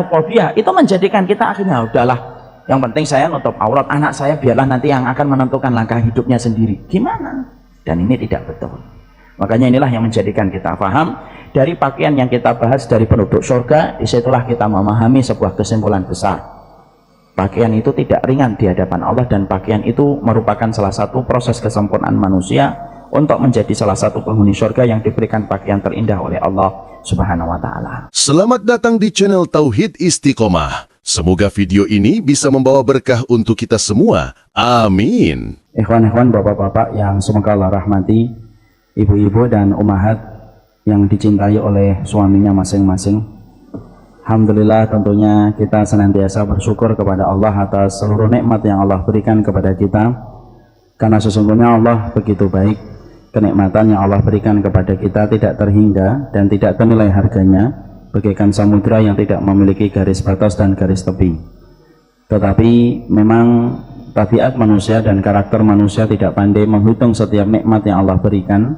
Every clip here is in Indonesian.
fobia itu menjadikan kita akhirnya udahlah, yang penting saya nutup aurat anak saya, biarlah nanti yang akan menentukan langkah hidupnya sendiri. Gimana? Dan ini tidak betul. Makanya inilah yang menjadikan kita paham dari pakaian yang kita bahas dari penduduk surga. Disitulah kita memahami sebuah kesimpulan besar. Pakaian itu tidak ringan di hadapan Allah, dan pakaian itu merupakan salah satu proses kesempurnaan manusia untuk menjadi salah satu penghuni surga yang diberikan pakaian terindah oleh Allah Subhanahu wa ta'ala. Selamat datang di channel Tauhid Istiqomah. Semoga video ini bisa membawa berkah untuk kita semua. Amin. Ikhwan-ikhwan, bapak-bapak yang semoga Allah rahmati, ibu-ibu dan umahat yang dicintai oleh suaminya masing-masing. Alhamdulillah, tentunya kita senantiasa bersyukur kepada Allah atas seluruh nikmat yang Allah berikan kepada kita, karena sesungguhnya Allah begitu baik. Kenikmatan yang Allah berikan kepada kita tidak terhingga dan tidak ternilai harganya, bagaikan samudra yang tidak memiliki garis batas dan garis tepi. Tetapi memang tabiat manusia dan karakter manusia tidak pandai menghitung setiap nikmat yang Allah berikan,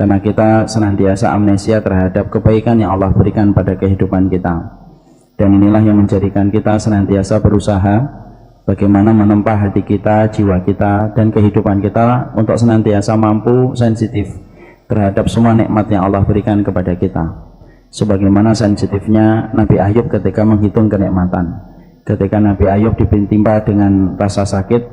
karena kita senantiasa amnesia terhadap kebaikan yang Allah berikan pada kehidupan kita. Dan inilah yang menjadikan kita senantiasa berusaha bagaimana menempa hati kita, jiwa kita, dan kehidupan kita untuk senantiasa mampu sensitif terhadap semua nikmat yang Allah berikan kepada kita. Sebagaimana sensitifnya Nabi Ayub ketika menghitung kenikmatan. Ketika Nabi Ayub ditimpa dengan rasa sakit,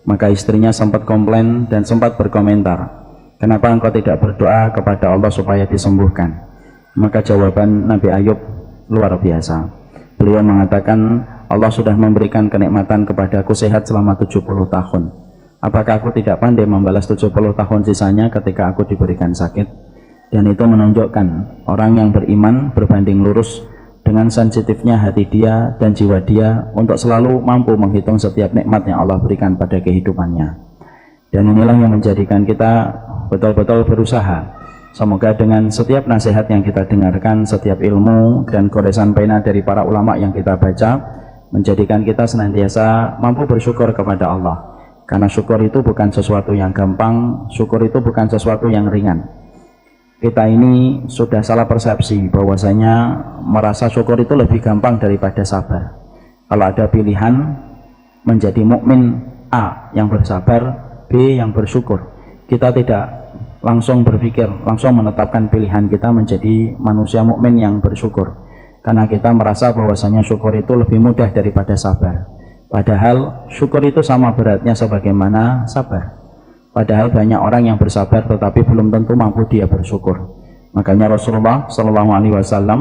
maka istrinya sempat komplain dan sempat berkomentar, "Kenapa engkau tidak berdoa kepada Allah supaya disembuhkan?" Maka jawaban Nabi Ayub luar biasa. Beliau mengatakan, "Allah sudah memberikan kenikmatan kepadaku sehat selama 70 tahun. Apakah aku tidak pandai membalas 70 tahun sisanya ketika aku diberikan sakit?" Dan itu menunjukkan orang yang beriman berbanding lurus dengan sensitifnya hati dia dan jiwa dia untuk selalu mampu menghitung setiap nikmat yang Allah berikan pada kehidupannya. Dan inilah yang menjadikan kita betul-betul berusaha. Semoga dengan setiap nasihat yang kita dengarkan, setiap ilmu dan goresan pena dari para ulama yang kita baca, menjadikan kita senantiasa mampu bersyukur kepada Allah. Karena syukur itu bukan sesuatu yang gampang, syukur itu bukan sesuatu yang ringan. Kita ini sudah salah persepsi bahwasanya merasa syukur itu lebih gampang daripada sabar. Kalau ada pilihan menjadi mukmin A yang bersabar, B yang bersyukur, kita tidak langsung berpikir, langsung menetapkan pilihan kita menjadi manusia mukmin yang bersyukur, karena kita merasa bahwasanya syukur itu lebih mudah daripada sabar. Padahal syukur itu sama beratnya sebagaimana sabar. Padahal banyak orang yang bersabar tetapi belum tentu mampu dia bersyukur. Makanya Rasulullah SAW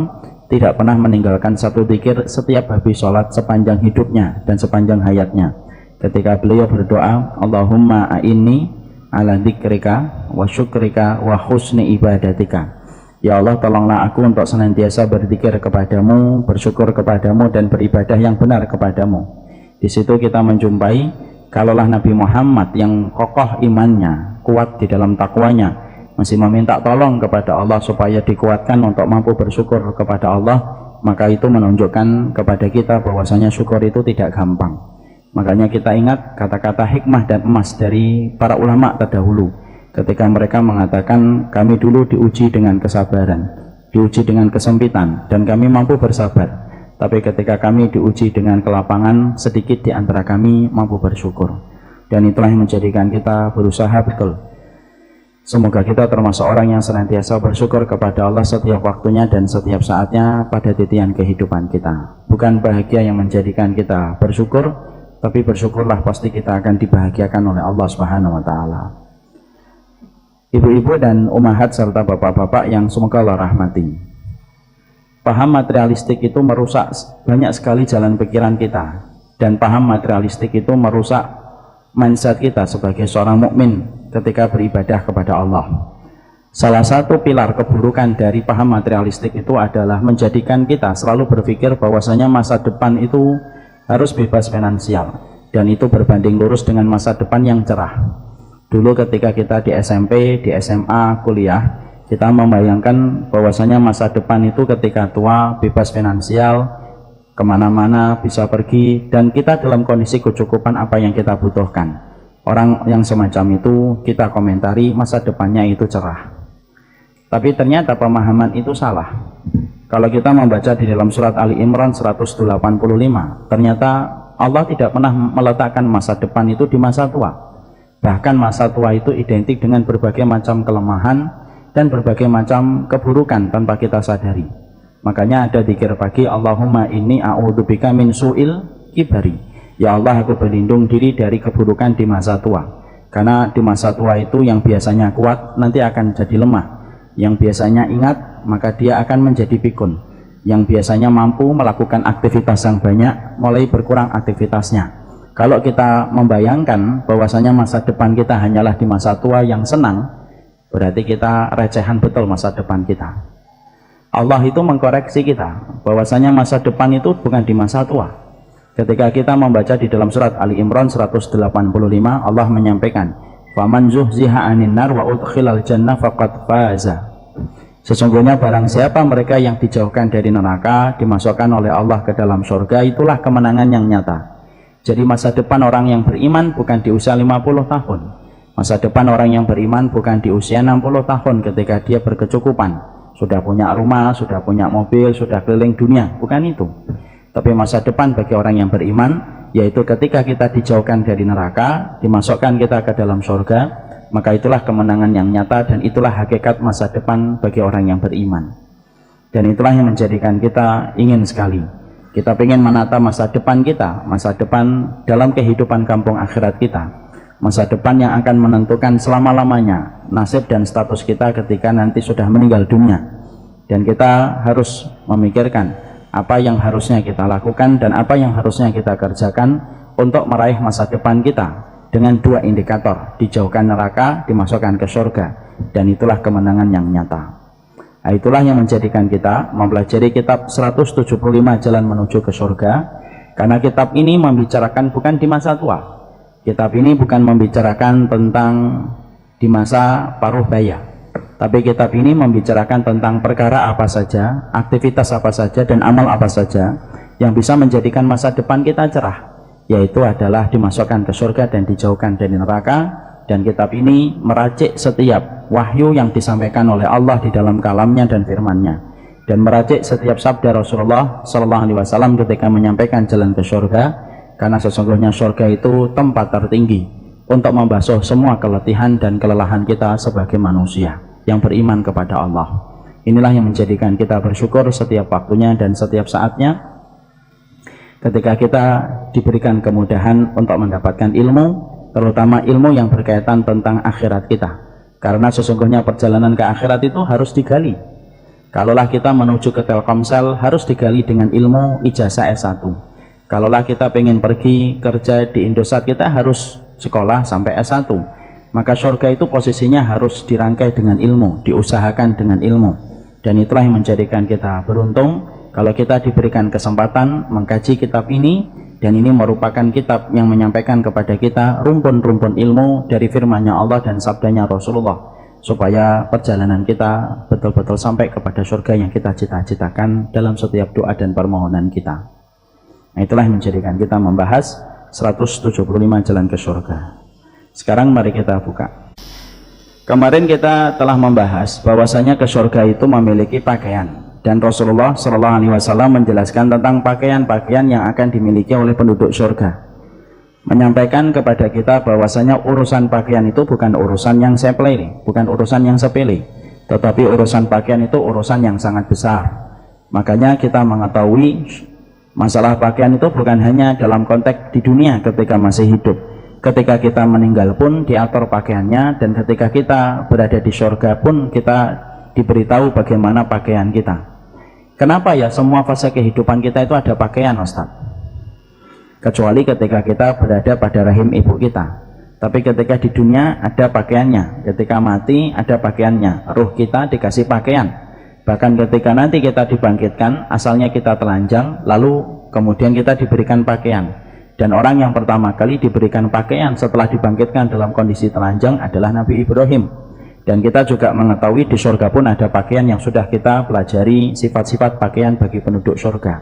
tidak pernah meninggalkan satu zikir setiap habis sholat sepanjang hidupnya dan sepanjang hayatnya. Ketika beliau berdoa, "Allahumma a'inni ala dzikrika wa syukrika wa husni ibadatika." Ya Allah, tolonglah aku untuk senantiasa berzikir kepadamu, bersyukur kepadamu, dan beribadah yang benar kepadamu. Di situ kita menjumpai kalaulah Nabi Muhammad yang kokoh imannya, kuat di dalam takwanya, masih meminta tolong kepada Allah supaya dikuatkan untuk mampu bersyukur kepada Allah, maka itu menunjukkan kepada kita bahwasanya syukur itu tidak gampang. Makanya kita ingat kata-kata hikmah dan emas dari para ulama terdahulu ketika mereka mengatakan, "Kami dulu diuji dengan kesabaran, diuji dengan kesempitan, dan kami mampu bersabar. Tapi ketika kami diuji dengan kelapangan, sedikit di antara kami mampu bersyukur." Dan itulah yang menjadikan kita berusaha betul. Semoga kita termasuk orang yang senantiasa bersyukur kepada Allah setiap waktunya dan setiap saatnya pada titian kehidupan kita. Bukan bahagia yang menjadikan kita bersyukur, tapi bersyukurlah pasti kita akan dibahagiakan oleh Allah Subhanahu wa ta'ala. Ibu-ibu dan umahat serta bapak-bapak yang semoga Allah rahmati, paham materialistik itu merusak banyak sekali jalan pikiran kita, dan paham materialistik itu merusak mindset kita sebagai seorang mukmin ketika beribadah kepada Allah. Salah satu pilar keburukan dari paham materialistik itu adalah menjadikan kita selalu berpikir bahwasanya masa depan itu harus bebas finansial, dan itu berbanding lurus dengan masa depan yang cerah. Dulu ketika kita di SMP, di SMA, kuliah, kita membayangkan bahwasanya masa depan itu ketika tua bebas finansial, kemana-mana bisa pergi, dan kita dalam kondisi kecukupan apa yang kita butuhkan. Orang yang semacam itu kita komentari masa depannya itu cerah. Tapi ternyata pemahaman itu salah. Kalau kita membaca di dalam surat Ali Imran 185, ternyata Allah tidak pernah meletakkan masa depan itu di masa tua. Bahkan masa tua itu identik dengan berbagai macam kelemahan dan berbagai macam keburukan tanpa kita sadari. Makanya ada zikir pagi, Allahumma inni a'udzubika min su'il kibari. Ya Allah, aku berlindung diri dari keburukan di masa tua. Karena di masa tua itu yang biasanya kuat nanti akan jadi lemah. Yang biasanya ingat maka dia akan menjadi pikun. Yang biasanya mampu melakukan aktivitas yang banyak mulai berkurang aktivitasnya. Kalau kita membayangkan bahwasanya masa depan kita hanyalah di masa tua yang senang, berarti kita recehan betul masa depan kita. Allah itu mengkoreksi kita bahwasanya masa depan itu bukan di masa tua. Ketika kita membaca di dalam surat Ali Imran 185, Allah menyampaikan, "Faman zuhziha 'anil nar wa udkhilal jannah faqad faza." Sesungguhnya barang siapa mereka yang dijauhkan dari neraka, dimasukkan oleh Allah ke dalam surga, itulah kemenangan yang nyata. Jadi masa depan orang yang beriman bukan di usia 50 tahun. Masa depan orang yang beriman bukan di usia 60 tahun ketika dia berkecukupan. Sudah punya rumah, sudah punya mobil, sudah keliling dunia. Bukan itu. Tapi masa depan bagi orang yang beriman, yaitu ketika kita dijauhkan dari neraka, dimasukkan kita ke dalam surga, maka itulah kemenangan yang nyata dan itulah hakikat masa depan bagi orang yang beriman. Dan itulah yang menjadikan kita ingin sekali. Kita ingin menata masa depan kita, masa depan dalam kehidupan kampung akhirat kita. Masa depan yang akan menentukan selama-lamanya nasib dan status kita ketika nanti sudah meninggal dunia. Dan kita harus memikirkan apa yang harusnya kita lakukan dan apa yang harusnya kita kerjakan untuk meraih masa depan kita. Dengan dua indikator, dijauhkan neraka, dimasukkan ke surga, dan itulah kemenangan yang nyata. Nah, itulah yang menjadikan kita mempelajari kitab 175 Jalan Menuju ke Surga, karena kitab ini membicarakan bukan di masa tua. Kitab ini bukan membicarakan tentang di masa paruh baya, tapi kitab ini membicarakan tentang perkara apa saja, aktivitas apa saja, dan amal apa saja yang bisa menjadikan masa depan kita cerah, yaitu adalah dimasukkan ke surga dan dijauhkan dari neraka. Dan kitab ini meracik setiap wahyu yang disampaikan oleh Allah di dalam kalamnya dan firmannya, dan meracik setiap sabda Rasulullah SAW ketika menyampaikan jalan ke surga, karena sesungguhnya surga itu tempat tertinggi untuk membasuh semua keletihan dan kelelahan kita sebagai manusia yang beriman kepada Allah. Inilah yang menjadikan kita bersyukur setiap waktunya dan setiap saatnya ketika kita diberikan kemudahan untuk mendapatkan ilmu, terutama ilmu yang berkaitan tentang akhirat kita. Karena sesungguhnya perjalanan ke akhirat itu harus digali. Kalaulah kita menuju ke Telkomsel, harus digali dengan ilmu ijazah S1. Kalaulah kita pengen pergi kerja di Indosat, kita harus sekolah sampai S1. Maka surga itu posisinya harus dirangkai dengan ilmu, diusahakan dengan ilmu. Dan itulah yang menjadikan kita beruntung kalau kita diberikan kesempatan mengkaji kitab ini. Dan ini merupakan kitab yang menyampaikan kepada kita rumpun-rumpun ilmu dari firman-Nya Allah dan sabdanya Rasulullah, supaya perjalanan kita betul-betul sampai kepada surga yang kita cita-citakan dalam setiap doa dan permohonan kita. Nah, itulah yang menjadikan kita membahas 175 jalan ke surga. Sekarang mari kita buka. Kemarin kita telah membahas bahwasanya ke surga itu memiliki pakaian. Dan Rasulullah SAW menjelaskan tentang pakaian-pakaian yang akan dimiliki oleh penduduk surga, menyampaikan kepada kita bahwasanya urusan pakaian itu bukan urusan yang sepele, bukan urusan yang sepele, tetapi urusan pakaian itu urusan yang sangat besar. Makanya kita mengetahui masalah pakaian itu bukan hanya dalam konteks di dunia ketika masih hidup, ketika kita meninggal pun diatur pakaiannya, dan ketika kita berada di surga pun kita diberitahu bagaimana pakaian kita. Kenapa ya semua fase kehidupan kita itu ada pakaian, Ustaz? Kecuali ketika kita berada pada rahim ibu kita. Tapi ketika di dunia ada pakaiannya, ketika mati ada pakaiannya, ruh kita dikasih pakaian. Bahkan ketika nanti kita dibangkitkan, asalnya kita telanjang, lalu kemudian kita diberikan pakaian. Dan orang yang pertama kali diberikan pakaian setelah dibangkitkan dalam kondisi telanjang adalah Nabi Ibrahim. Dan kita juga mengetahui di surga pun ada pakaian yang sudah kita pelajari sifat-sifat pakaian bagi penduduk surga.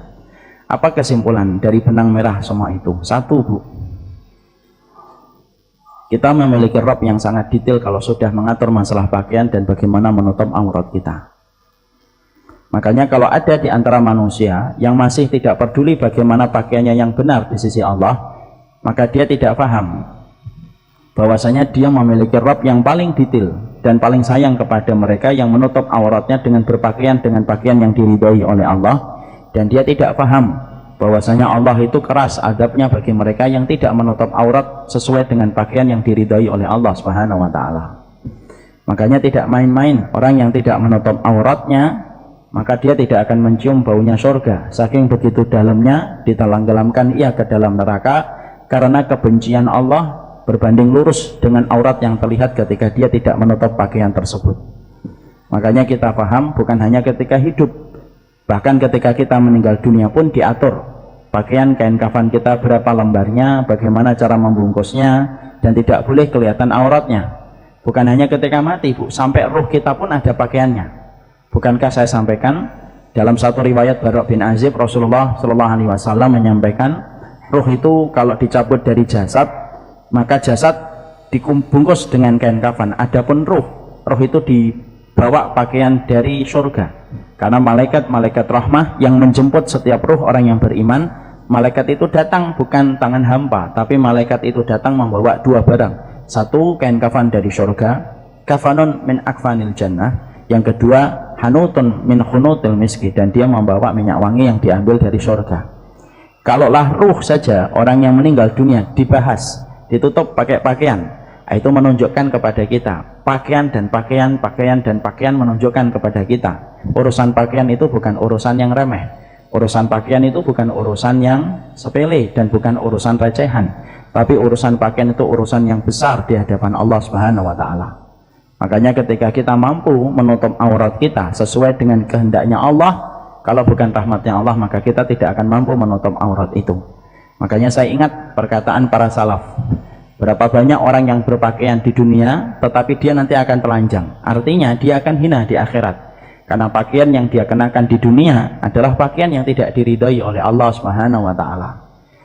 Apa kesimpulan dari benang merah semua itu? Satu, Bu, kita memiliki Rabb yang sangat detail kalau sudah mengatur masalah pakaian dan bagaimana menutup aurat kita. Makanya kalau ada di antara manusia yang masih tidak peduli bagaimana pakaiannya yang benar di sisi Allah, maka dia tidak paham bahwasanya dia memiliki Rabb yang paling detail dan paling sayang kepada mereka yang menutup auratnya dengan berpakaian dengan pakaian yang diridhoi oleh Allah, dan dia tidak paham bahwasanya Allah itu keras adabnya bagi mereka yang tidak menutup aurat sesuai dengan pakaian yang diridhoi oleh Allah Subhanahu wa taala. Makanya tidak main-main orang yang tidak menutup auratnya, maka dia tidak akan mencium baunya surga, saking begitu dalamnya ditelangelamkan ia ke dalam neraka karena kebencian Allah berbanding lurus dengan aurat yang terlihat ketika dia tidak menutup pakaian tersebut. Makanya kita paham bukan hanya ketika hidup, bahkan ketika kita meninggal dunia pun diatur pakaian kain kafan kita berapa lembarnya, bagaimana cara membungkusnya, dan tidak boleh kelihatan auratnya. Bukan hanya ketika mati, Bu, sampai ruh kita pun ada pakaiannya. Bukankah saya sampaikan dalam satu riwayat Barok bin Azib, Rasulullah Shallallahu Alaihi Wasallam menyampaikan ruh itu kalau dicabut dari jasad, maka jasad dibungkus dengan kain kafan. Adapun ruh itu dibawa pakaian dari surga, karena malaikat rahmah yang menjemput setiap ruh orang yang beriman, malaikat itu datang bukan tangan hampa, tapi malaikat itu datang membawa dua barang. Satu, kain kafan dari surga, kafanun min akfanil jannah. Yang kedua, hanutun min khunutil miski, dan dia membawa minyak wangi yang diambil dari surga. Kalaulah ruh saja orang yang meninggal dunia dibahas, ditutup pakai pakaian, itu menunjukkan kepada kita pakaian dan pakaian menunjukkan kepada kita urusan pakaian itu bukan urusan yang remeh, urusan pakaian itu bukan urusan yang sepele dan bukan urusan recehan, tapi urusan pakaian itu urusan yang besar di hadapan Allah Subhanahu wa taala. Makanya ketika kita mampu menutup aurat kita sesuai dengan kehendaknya Allah, kalau bukan rahmatnya Allah, maka kita tidak akan mampu menutup aurat itu. Makanya saya ingat perkataan para salaf, berapa banyak orang yang berpakaian di dunia tetapi dia nanti akan telanjang, artinya dia akan hina di akhirat, karena pakaian yang dia kenakan di dunia adalah pakaian yang tidak diridhai oleh Allah Subhanahu wa taala.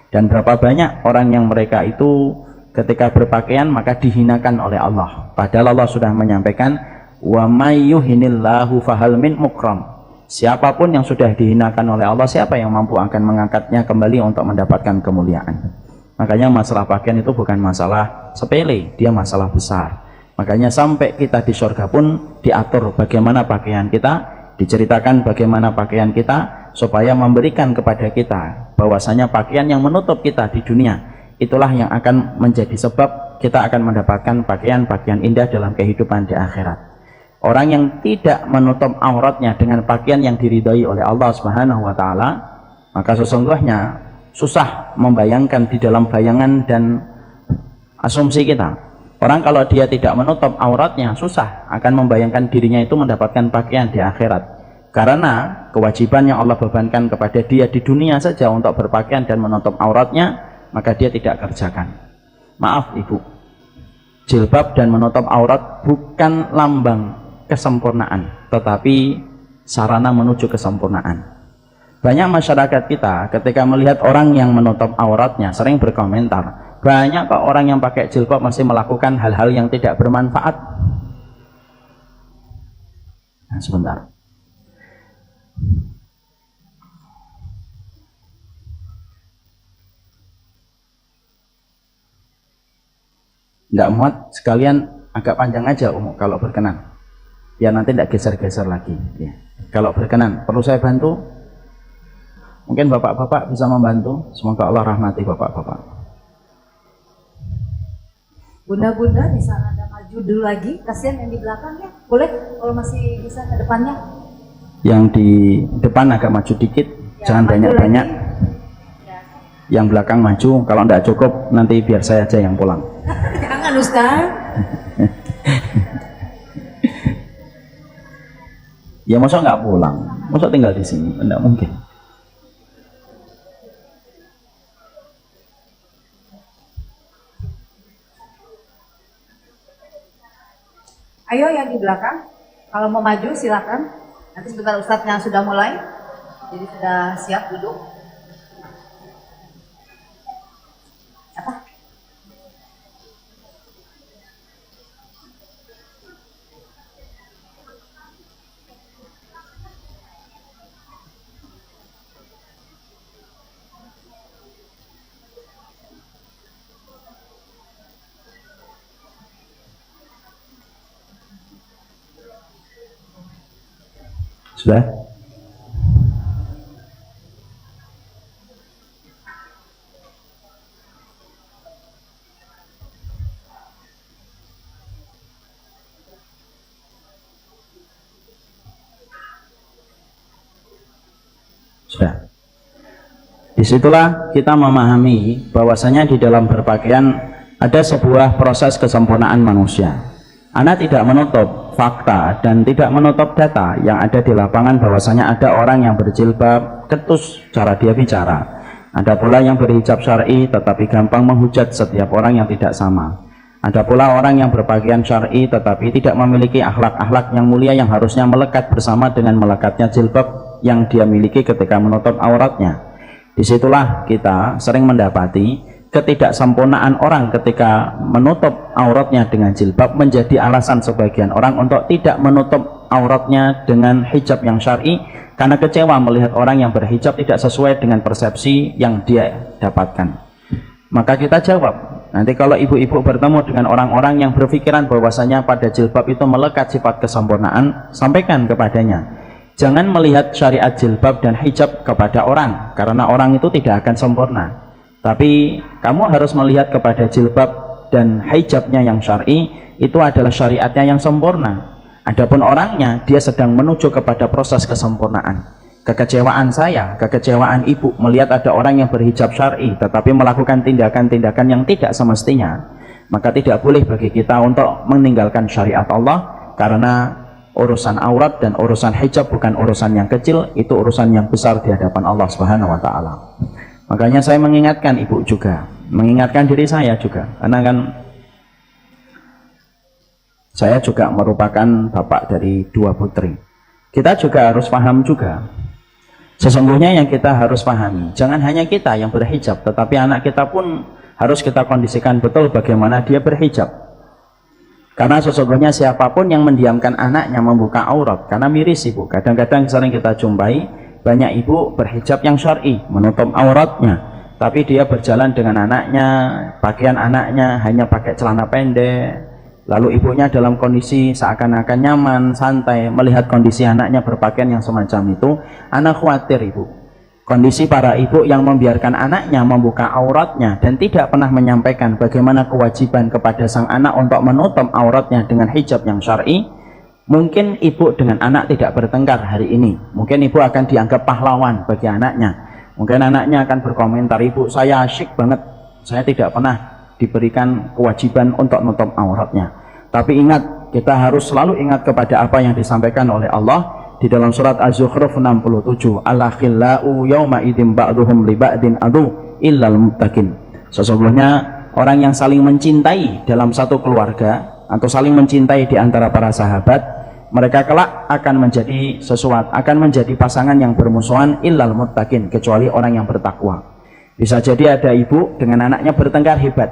Dan berapa banyak orang yang mereka itu ketika berpakaian maka dihinakan oleh Allah, padahal Allah sudah menyampaikan wa may yuhinillahu fahal min mukram. Siapapun yang sudah dihinakan oleh Allah, siapa yang mampu akan mengangkatnya kembali untuk mendapatkan kemuliaan. Makanya masalah pakaian itu bukan masalah sepele, dia masalah besar. Makanya sampai kita di surga pun diatur bagaimana pakaian kita, diceritakan bagaimana pakaian kita, supaya memberikan kepada kita bahwasanya pakaian yang menutup kita di dunia itulah yang akan menjadi sebab kita akan mendapatkan pakaian-pakaian indah dalam kehidupan di akhirat. Orang yang tidak menutup auratnya dengan pakaian yang diridhai oleh Allah Subhanahu wa taala, maka sesungguhnya susah membayangkan di dalam bayangan dan asumsi kita. Orang kalau dia tidak menutup auratnya susah akan membayangkan dirinya itu mendapatkan pakaian di akhirat. Karena kewajiban yang Allah bebankan kepada dia di dunia saja untuk berpakaian dan menutup auratnya, maka dia tidak kerjakan. Maaf Ibu, jilbab dan menutup aurat bukan lambang kesempurnaan, tetapi sarana menuju kesempurnaan. Banyak masyarakat kita ketika melihat orang yang menutup auratnya sering berkomentar, banyak kok orang yang pakai jilbab masih melakukan hal-hal yang tidak bermanfaat. Nah, sebentar. Tidak muat, sekalian agak panjang aja kalau berkenan, ya nanti tidak geser-geser lagi ya. Kalau berkenan, perlu saya bantu? Mungkin bapak-bapak bisa membantu. Semoga Allah rahmati bapak-bapak. Bunda-bunda bisa ada maju dulu lagi, kasihan yang di belakang ya, boleh kalau masih bisa ke depannya. Yang di depan agak maju dikit ya, jangan banyak-banyak ya. Yang belakang maju, kalau tidak cukup nanti biar saya aja yang pulang. Jangan Ustaz. Ya masa nggak pulang, masa tinggal di sini, tidak mungkin. Ayo yang di belakang, kalau mau maju silakan. Nanti sebentar Ustadznya sudah mulai, jadi sudah siap duduk. Apa? Sudah? Sudah. Disitulah kita memahami bahwasanya di dalam berpakaian ada sebuah proses kesempurnaan manusia. Anda tidak menutup fakta dan tidak menutup data yang ada di lapangan bahwasanya ada orang yang berjilbab ketus cara dia bicara. Ada pula yang berhijab syar'i tetapi gampang menghujat setiap orang yang tidak sama. Ada pula orang yang berpakaian syar'i tetapi tidak memiliki akhlak-akhlak yang mulia yang harusnya melekat bersama dengan melekatnya jilbab yang dia miliki ketika menutup auratnya. Disitulah kita sering mendapati ketidaksempurnaan orang ketika menutup auratnya dengan jilbab menjadi alasan sebagian orang untuk tidak menutup auratnya dengan hijab yang syar'i karena kecewa melihat orang yang berhijab tidak sesuai dengan persepsi yang dia dapatkan. Maka kita jawab, nanti kalau ibu-ibu bertemu dengan orang-orang yang berpikiran bahwasanya pada jilbab itu melekat sifat kesempurnaan, sampaikan kepadanya, jangan melihat syariat jilbab dan hijab kepada orang, karena orang itu tidak akan sempurna. Tapi kamu harus melihat kepada jilbab dan hijabnya yang syar'i, itu adalah syariatnya yang sempurna. Adapun orangnya, dia sedang menuju kepada proses kesempurnaan. Kekecewaan saya, kekecewaan ibu melihat ada orang yang berhijab syar'i tetapi melakukan tindakan-tindakan yang tidak semestinya, maka tidak boleh bagi kita untuk meninggalkan syariat Allah, karena urusan aurat dan urusan hijab bukan urusan yang kecil, itu urusan yang besar di hadapan Allah Subhanahu wa taala. Makanya saya mengingatkan ibu juga, mengingatkan diri saya juga, karena kan saya juga merupakan bapak dari 2 putri. Kita juga harus paham juga, sesungguhnya yang kita harus pahami, jangan hanya kita yang berhijab, tetapi anak kita pun harus kita kondisikan betul bagaimana dia berhijab. Karena sesungguhnya siapapun yang mendiamkan anaknya membuka aurat, karena miris ibu, kadang-kadang sering kita jumpai banyak ibu berhijab yang syar'i, menutup auratnya, tapi dia berjalan dengan anaknya, pakaian anaknya hanya pakai celana pendek, lalu ibunya dalam kondisi seakan-akan nyaman, santai melihat kondisi anaknya berpakaian yang semacam itu. Anak khawatir ibu, kondisi para ibu yang membiarkan anaknya membuka auratnya dan tidak pernah menyampaikan bagaimana kewajiban kepada sang anak untuk menutup auratnya dengan hijab yang syar'i. Mungkin ibu dengan anak tidak bertengkar hari ini, mungkin ibu akan dianggap pahlawan bagi anaknya. Mungkin anaknya akan berkomentar, ibu saya asyik banget, saya tidak pernah diberikan kewajiban untuk menutup auratnya. Tapi ingat, kita harus selalu ingat kepada apa yang disampaikan oleh Allah di dalam surat Az-Zukhruf 67, al-akhillau yawma idzin ba'duhum li ba'din adu illal muttaqin. Sesungguhnya orang yang saling mencintai dalam satu keluarga atau saling mencintai di antara para sahabat, mereka kelak akan menjadi sesuatu, akan menjadi pasangan yang bermusuhan illal muttaqin, kecuali orang yang bertakwa. Bisa jadi ada ibu dengan anaknya bertengkar hebat.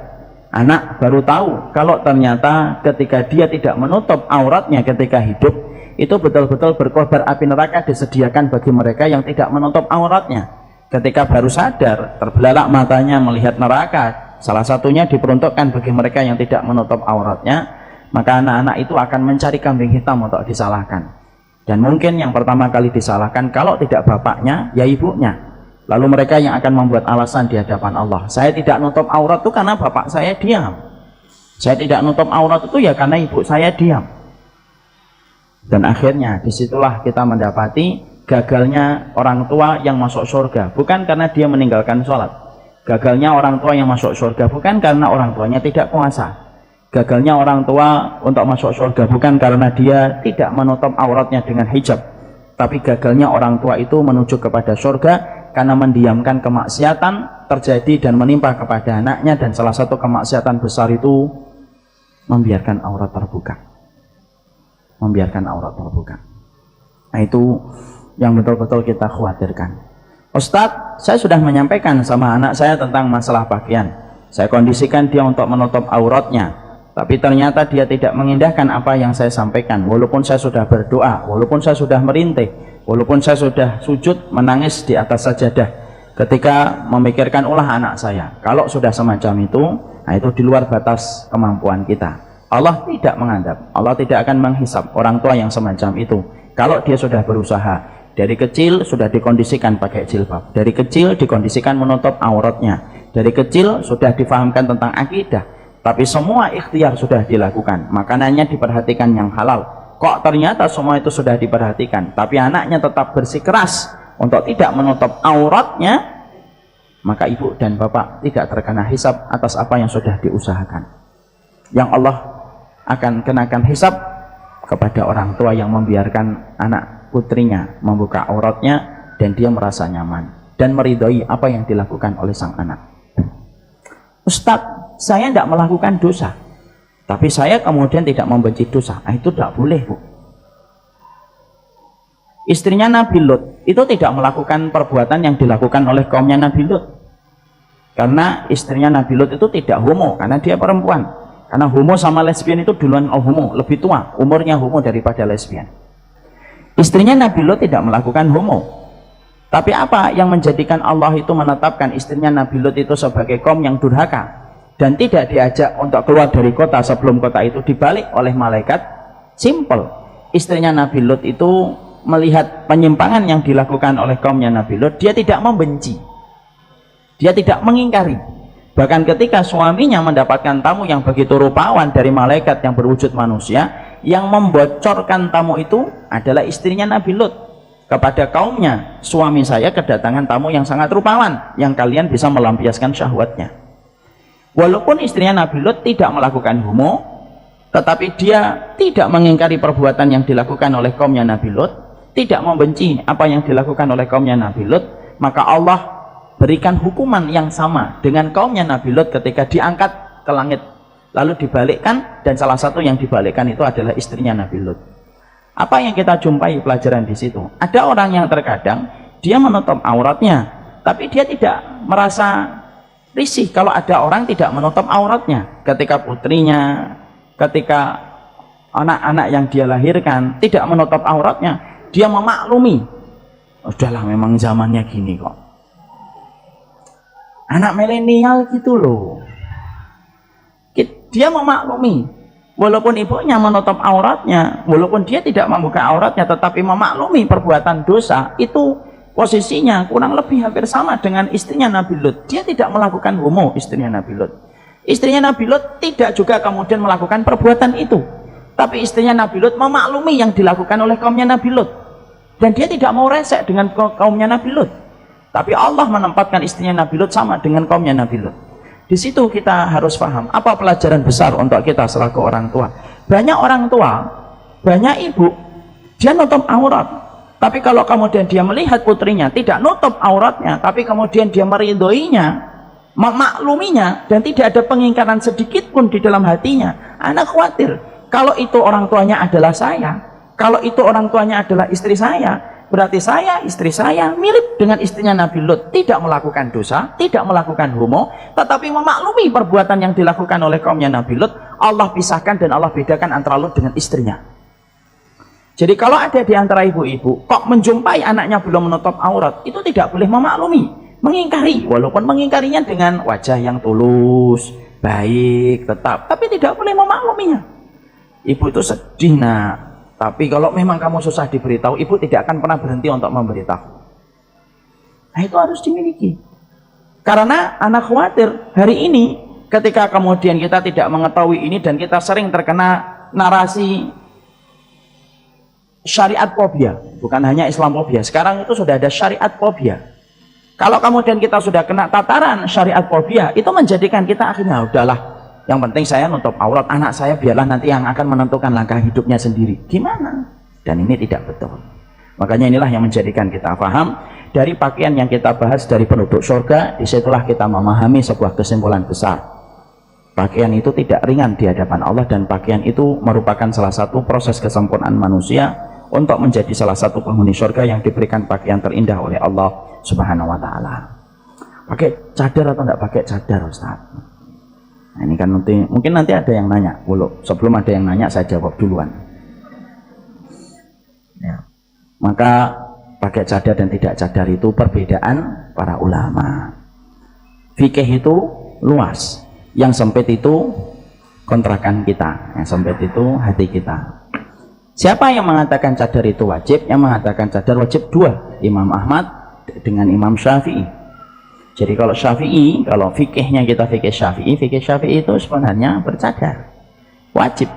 Anak baru tahu kalau ternyata ketika dia tidak menutup auratnya ketika hidup, itu betul-betul berkobar api neraka disediakan bagi mereka yang tidak menutup auratnya. Ketika baru sadar, terbelalak matanya melihat neraka, salah satunya diperuntukkan bagi mereka yang tidak menutup auratnya, maka anak-anak itu akan mencari kambing hitam untuk disalahkan. Dan mungkin yang pertama kali disalahkan kalau tidak bapaknya, ya ibunya. Lalu mereka yang akan membuat alasan di hadapan Allah, saya tidak nutup aurat itu karena bapak saya diam, saya tidak nutup aurat itu ya karena ibu saya diam. Dan akhirnya disitulah kita mendapati gagalnya orang tua yang masuk surga bukan karena dia meninggalkan sholat. Gagalnya orang tua yang masuk surga bukan karena orang tuanya tidak puasa. Gagalnya orang tua untuk masuk surga bukan karena dia tidak menutup auratnya dengan hijab, tapi gagalnya orang tua itu menuju kepada surga karena mendiamkan kemaksiatan terjadi dan menimpa kepada anaknya. Dan salah satu kemaksiatan besar itu membiarkan aurat terbuka, membiarkan aurat terbuka. Nah, itu yang betul-betul kita khawatirkan. Ustadz, saya sudah menyampaikan sama anak saya tentang masalah pakaian, saya kondisikan dia untuk menutup auratnya, tapi ternyata dia tidak mengindahkan apa yang saya sampaikan. Walaupun saya sudah berdoa, walaupun saya sudah merintih, walaupun saya sudah sujud menangis di atas sajadah ketika memikirkan ulah anak saya. Kalau sudah semacam itu, nah itu di luar batas kemampuan kita. Allah tidak mengadab, Allah tidak akan menghisap orang tua yang semacam itu. Kalau dia sudah berusaha, dari kecil sudah dikondisikan pakai jilbab, dari kecil dikondisikan menutup auratnya, dari kecil sudah difahamkan tentang akidah, tapi semua ikhtiar sudah dilakukan, makanannya diperhatikan yang halal, kok ternyata semua itu sudah diperhatikan, tapi anaknya tetap bersikeras untuk tidak menutup auratnya, maka ibu dan bapak tidak terkena hisab atas apa yang sudah diusahakan. Yang Allah akan kenakan hisab kepada orang tua yang membiarkan anak putrinya membuka auratnya dan dia merasa nyaman dan meridhoi apa yang dilakukan oleh sang anak. Ustadz, saya tidak melakukan dosa, tapi saya kemudian tidak membenci dosa. Itu tidak boleh, Bu. Istrinya Nabi Lut itu tidak melakukan perbuatan yang dilakukan oleh kaumnya Nabi Lut, karena istrinya Nabi Lut itu tidak homo, karena dia perempuan. Karena homo sama lesbian itu duluan homo, lebih tua umurnya homo daripada lesbian. Istrinya Nabi Lut tidak melakukan homo, tapi apa yang menjadikan Allah itu menetapkan istrinya Nabi Lut itu sebagai kaum yang durhaka dan tidak diajak untuk keluar dari kota sebelum kota itu dibalik oleh malaikat? Simple, istrinya Nabi Lut itu melihat penyimpangan yang dilakukan oleh kaumnya Nabi Lut, dia tidak membenci, dia tidak mengingkari. Bahkan ketika suaminya mendapatkan tamu yang begitu rupawan dari malaikat yang berwujud manusia, yang membocorkan tamu itu adalah istrinya Nabi Lut kepada kaumnya, suami saya kedatangan tamu yang sangat rupawan yang kalian bisa melampiaskan syahwatnya. Walaupun istrinya Nabi Lut tidak melakukan homo, tetapi dia tidak mengingkari perbuatan yang dilakukan oleh kaumnya Nabi Lut, tidak membenci apa yang dilakukan oleh kaumnya Nabi Lut, maka Allah berikan hukuman yang sama dengan kaumnya Nabi Lut ketika diangkat ke langit lalu dibalikkan, dan salah satu yang dibalikkan itu adalah istrinya Nabi Lut. Apa yang kita jumpai pelajaran di situ? Ada orang yang terkadang dia menutup auratnya, tapi dia tidak merasa risih kalau ada orang tidak menutup auratnya. Ketika putrinya, ketika anak-anak yang dia lahirkan tidak menutup auratnya, dia memaklumi, udahlah memang zamannya gini kok, anak milenial gitu loh. Dia memaklumi, walaupun ibunya menutup auratnya, walaupun dia tidak membuka auratnya, tetapi memaklumi perbuatan dosa itu posisinya kurang lebih hampir sama dengan istrinya Nabi Lut. Dia tidak melakukan homo, istrinya Nabi Lut. Istrinya Nabi Lut tidak juga kemudian melakukan perbuatan itu, tapi istrinya Nabi Lut memaklumi yang dilakukan oleh kaumnya Nabi Lut, dan dia tidak mau resek dengan kaumnya Nabi Lut. Tapi Allah menempatkan istrinya Nabi Lut sama dengan kaumnya Nabi Lut. Di situ kita harus paham apa pelajaran besar untuk kita selaku orang tua. Banyak orang tua, banyak ibu, dia nutup aurat, tapi kalau kemudian dia melihat putrinya tidak nutup auratnya, tapi kemudian dia meridhoinya, memakluminya, dan tidak ada pengingkaran sedikit pun di dalam hatinya, anak khawatir kalau itu orang tuanya adalah saya, kalau itu orang tuanya adalah istri saya, berarti saya, istri saya mirip dengan istrinya Nabi Lut, tidak melakukan dosa, tidak melakukan homo, tetapi memaklumi perbuatan yang dilakukan oleh kaumnya Nabi Lut. Allah pisahkan dan Allah bedakan antara Lut dengan istrinya. Jadi kalau ada di antara ibu-ibu kok menjumpai anaknya belum menutup aurat, itu tidak boleh memaklumi, mengingkari, walaupun mengingkarinya dengan wajah yang tulus, baik, tetap, tapi tidak boleh memakluminya. Ibu itu sedih, nak, tapi kalau memang kamu susah diberitahu, ibu tidak akan pernah berhenti untuk memberitahu. Nah, itu harus dimiliki. Karena anak khawatir hari ini ketika kemudian kita tidak mengetahui ini dan kita sering terkena narasi syariat fobia, bukan hanya Islam fobia. Sekarang itu sudah ada syariat fobia. Kalau kemudian kita sudah kena tataran syariat fobia, itu menjadikan kita akhirnya udahlah, yang penting saya nutup aurat anak saya, biarlah nanti yang akan menentukan langkah hidupnya sendiri. Gimana? Dan ini tidak betul. Makanya inilah yang menjadikan kita paham dari pakaian yang kita bahas dari penduduk surga. Disitulah kita memahami sebuah kesimpulan besar. Pakaian itu tidak ringan di hadapan Allah, dan pakaian itu merupakan salah satu proses kesempurnaan manusia untuk menjadi salah satu penghuni surga yang diberikan pakaian terindah oleh Allah Subhanahu wa Ta'ala. Pakai cadar atau tidak pakai cadar, Ustaz? Nah, ini kan nanti, mungkin nanti ada yang nanya. Sebelum ada yang nanya, saya jawab duluan. Ya. Maka pakai cadar dan tidak cadar itu perbedaan para ulama. Fikih itu luas, yang sempit itu kontrakan kita, yang sempit itu hati kita. Siapa yang mengatakan cadar itu wajib? Yang mengatakan cadar wajib dua, Imam Ahmad dengan Imam Syafi'i. Jadi kalau Syafi'i, kalau fikihnya kita fikih Syafi'i itu sebenarnya bercadar wajib.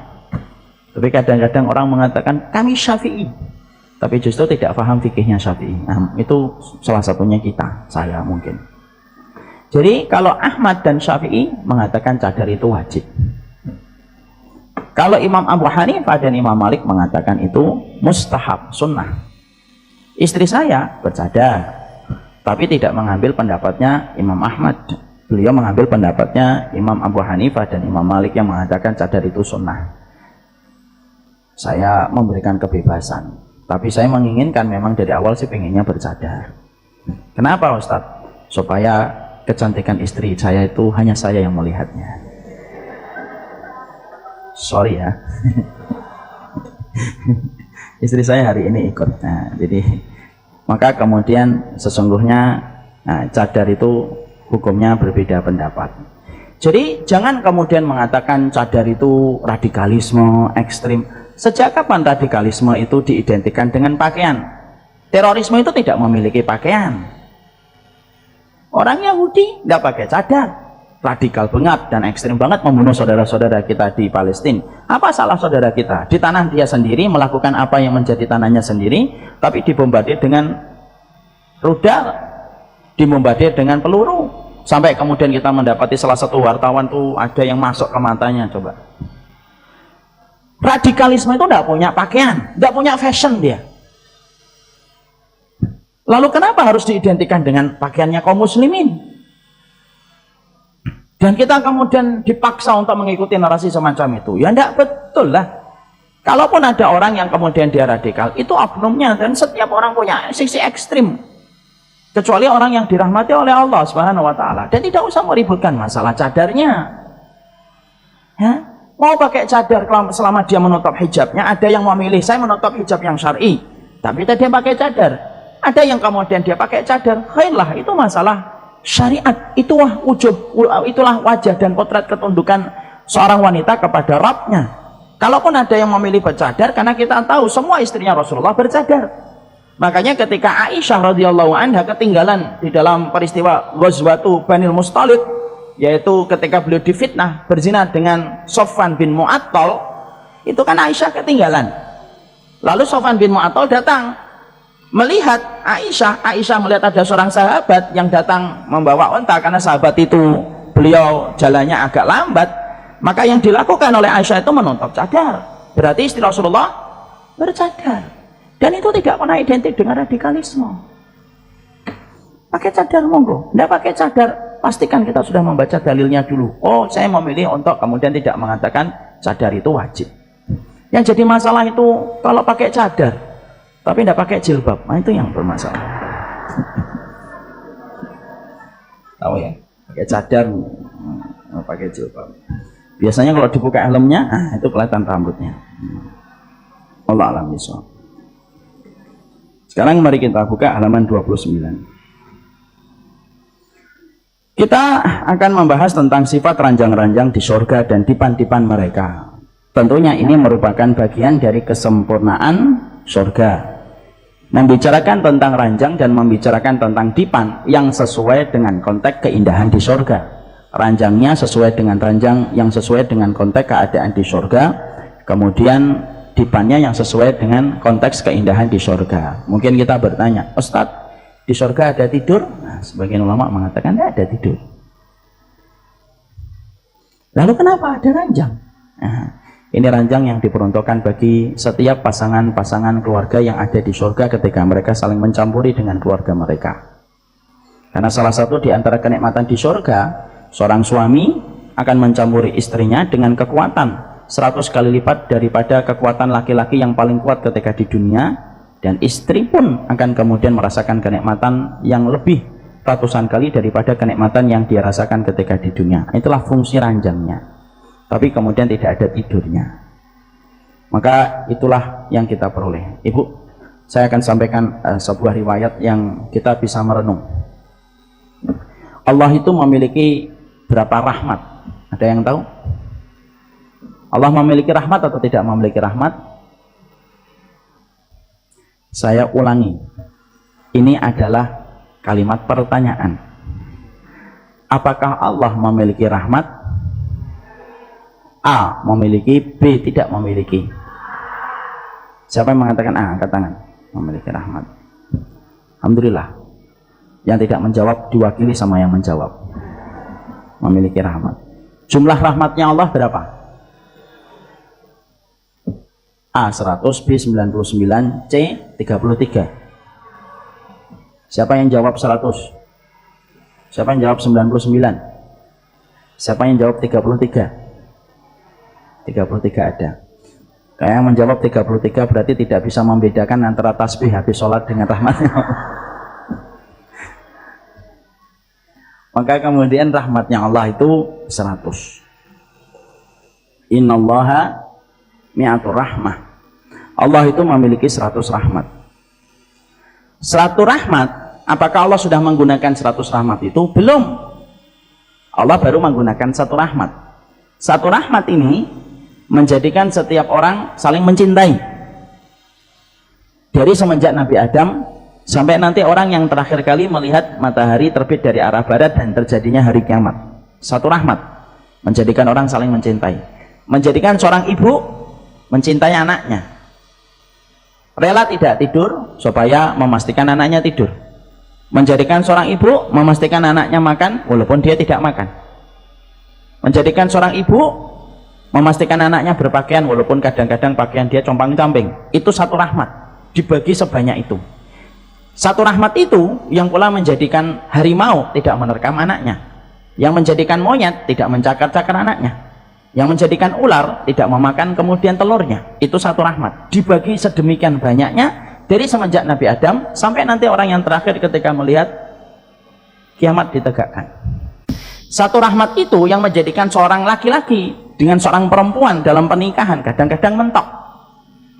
Tapi kadang-kadang orang mengatakan kami Syafi'i, tapi justru tidak paham fikihnya Syafi'i. Nah, itu salah satunya saya mungkin. Jadi kalau Ahmad dan Syafi'i mengatakan cadar itu wajib. Kalau Imam Abu Hanifah dan Imam Malik mengatakan itu mustahab, sunnah. Istri saya bercadar, tapi tidak mengambil pendapatnya Imam Ahmad. Beliau mengambil pendapatnya Imam Abu Hanifah dan Imam Malik yang mengatakan cadar itu sunnah. Saya memberikan kebebasan, tapi saya menginginkan memang dari awal sih pengennya bercadar. Kenapa Ustadz? Supaya kecantikan istri saya itu hanya saya yang melihatnya. Sorry ya. Istri saya hari ini ikut. Nah, jadi maka kemudian sesungguhnya cadar itu hukumnya berbeda pendapat. Jadi jangan kemudian mengatakan cadar itu radikalisme ekstrim. Sejak kapan radikalisme itu diidentikan dengan pakaian? Terorisme itu tidak memiliki pakaian. Orang Yahudi tidak pakai cadar, radikal banget dan ekstrim banget membunuh saudara-saudara kita di Palestina. Apa salah saudara kita? Di tanah dia sendiri melakukan apa yang menjadi tanahnya sendiri, tapi dibombardir dengan rudal, dibombardir dengan peluru, sampai kemudian kita mendapati salah satu wartawan tuh ada yang masuk ke matanya. Coba, radikalisme itu tidak punya pakaian, tidak punya fashion dia. Lalu kenapa harus diidentikan dengan pakaiannya kaum muslimin? Dan kita kemudian dipaksa untuk mengikuti narasi semacam itu. Ya tidak betul lah. Kalaupun ada orang yang kemudian dia radikal, itu oknumnya, dan setiap orang punya sisi ekstrim. Kecuali orang yang dirahmati oleh Allah Subhanahu wa Ta'ala. Dan tidak usah meributkan masalah cadarnya. Ya? Mau pakai cadar selama dia menutup hijabnya, ada yang memilih saya menutup hijab yang syar'i, tapi tadi dia pakai cadar. Ada yang kemudian dia pakai cadar, khairlah, itu masalah syariat. Itulah wajah dan potret ketundukan seorang wanita kepada Rabbnya. Kalaupun ada yang memilih bercadar, karena kita tahu semua istrinya Rasulullah bercadar. Makanya ketika Aisyah radhiyallahu anha ketinggalan di dalam peristiwa Ghazwatu Banil Mustalid, yaitu ketika beliau difitnah berzina dengan Sofwan bin Mu'attal, itu kan Aisyah ketinggalan. Lalu Sofwan bin Mu'attal datang melihat Aisyah melihat ada seorang sahabat yang datang membawa unta, karena sahabat itu beliau jalannya agak lambat, maka yang dilakukan oleh Aisyah itu menutup cadar. Berarti istri Rasulullah bercadar, dan itu tidak pernah identik dengan radikalisme. Pakai cadar monggo, tidak pakai cadar pastikan kita sudah membaca dalilnya dulu. Oh, saya memilih untuk kemudian tidak mengatakan cadar itu wajib. Yang jadi masalah itu kalau pakai cadar tapi tidak pakai jilbab, nah itu yang bermasalah. Tahu ya, pakai cadar, pakai jilbab. Biasanya kalau dibuka helmnya, itu kelihatan rambutnya. Allah alam bisawab. Sekarang mari kita buka halaman 29. Kita akan membahas tentang sifat ranjang-ranjang di surga dan dipan-dipan mereka. Tentunya ini merupakan bagian dari kesempurnaan surga. Membicarakan tentang ranjang dan membicarakan tentang dipan yang sesuai dengan konteks keindahan di surga. Ranjangnya sesuai dengan ranjang yang sesuai dengan konteks keadaan di surga. Kemudian dipannya yang sesuai dengan konteks keindahan di surga. Mungkin kita bertanya, Ustadz, di surga ada tidur? Nah, sebagian ulama mengatakan tidak ada tidur. Lalu kenapa ada ranjang? Nah, ini ranjang yang diperuntukkan bagi setiap pasangan-pasangan keluarga yang ada di surga ketika mereka saling mencampuri dengan keluarga mereka. Karena salah satu di antara kenikmatan di surga, seorang suami akan mencampuri istrinya dengan kekuatan 100 kali lipat daripada kekuatan laki-laki yang paling kuat ketika di dunia, dan istri pun akan kemudian merasakan kenikmatan yang lebih ratusan kali daripada kenikmatan yang dia rasakan ketika di dunia. Itulah fungsi ranjangnya. Tapi kemudian tidak ada tidurnya. Maka itulah yang kita peroleh. Ibu, saya akan sampaikan sebuah riwayat yang kita bisa merenung. Allah itu memiliki berapa rahmat? Ada yang tahu? Allah memiliki rahmat atau tidak memiliki rahmat? Saya ulangi, ini adalah kalimat pertanyaan. Apakah Allah memiliki rahmat? A. Memiliki, B. Tidak memiliki. Siapa yang mengatakan A? Angkat tangan. Memiliki rahmat. Alhamdulillah. Yang tidak menjawab diwakili sama yang menjawab. Memiliki rahmat. Jumlah rahmatnya Allah berapa? A 100, B 99, C 33. Siapa yang jawab 100? Siapa yang jawab 99? Siapa yang jawab 33? 33 ada. Kayak yang menjawab 33 berarti tidak bisa membedakan antara tasbih habis sholat dengan rahmatnya. Maka kemudian rahmatnya Allah itu 100. Innallaha mi'atur rahmah. Allah itu memiliki 100 rahmat. 100 rahmat, apakah Allah sudah menggunakan 100 rahmat itu? Belum. Allah baru menggunakan 1 rahmat. 1 rahmat ini menjadikan setiap orang saling mencintai. Dari semenjak Nabi Adam sampai nanti orang yang terakhir kali melihat matahari terbit dari arah barat dan terjadinya hari kiamat. 1 rahmat menjadikan orang saling mencintai. Menjadikan seorang ibu mencintai anaknya, rela tidak tidur supaya memastikan anaknya tidur. Menjadikan seorang ibu memastikan anaknya makan walaupun dia tidak makan. Menjadikan seorang ibu memastikan anaknya berpakaian walaupun kadang-kadang pakaian dia compang-camping. Itu 1 rahmat, dibagi sebanyak itu. 1 rahmat itu yang pula menjadikan harimau tidak menerkam anaknya, yang menjadikan monyet tidak mencakar-cakar anaknya, yang menjadikan ular tidak memakan kemudian telurnya. Itu 1 rahmat, dibagi sedemikian banyaknya dari semenjak Nabi Adam sampai nanti orang yang terakhir ketika melihat kiamat ditegakkan. 1 rahmat itu yang menjadikan seorang laki-laki dengan seorang perempuan dalam pernikahan kadang-kadang mentok.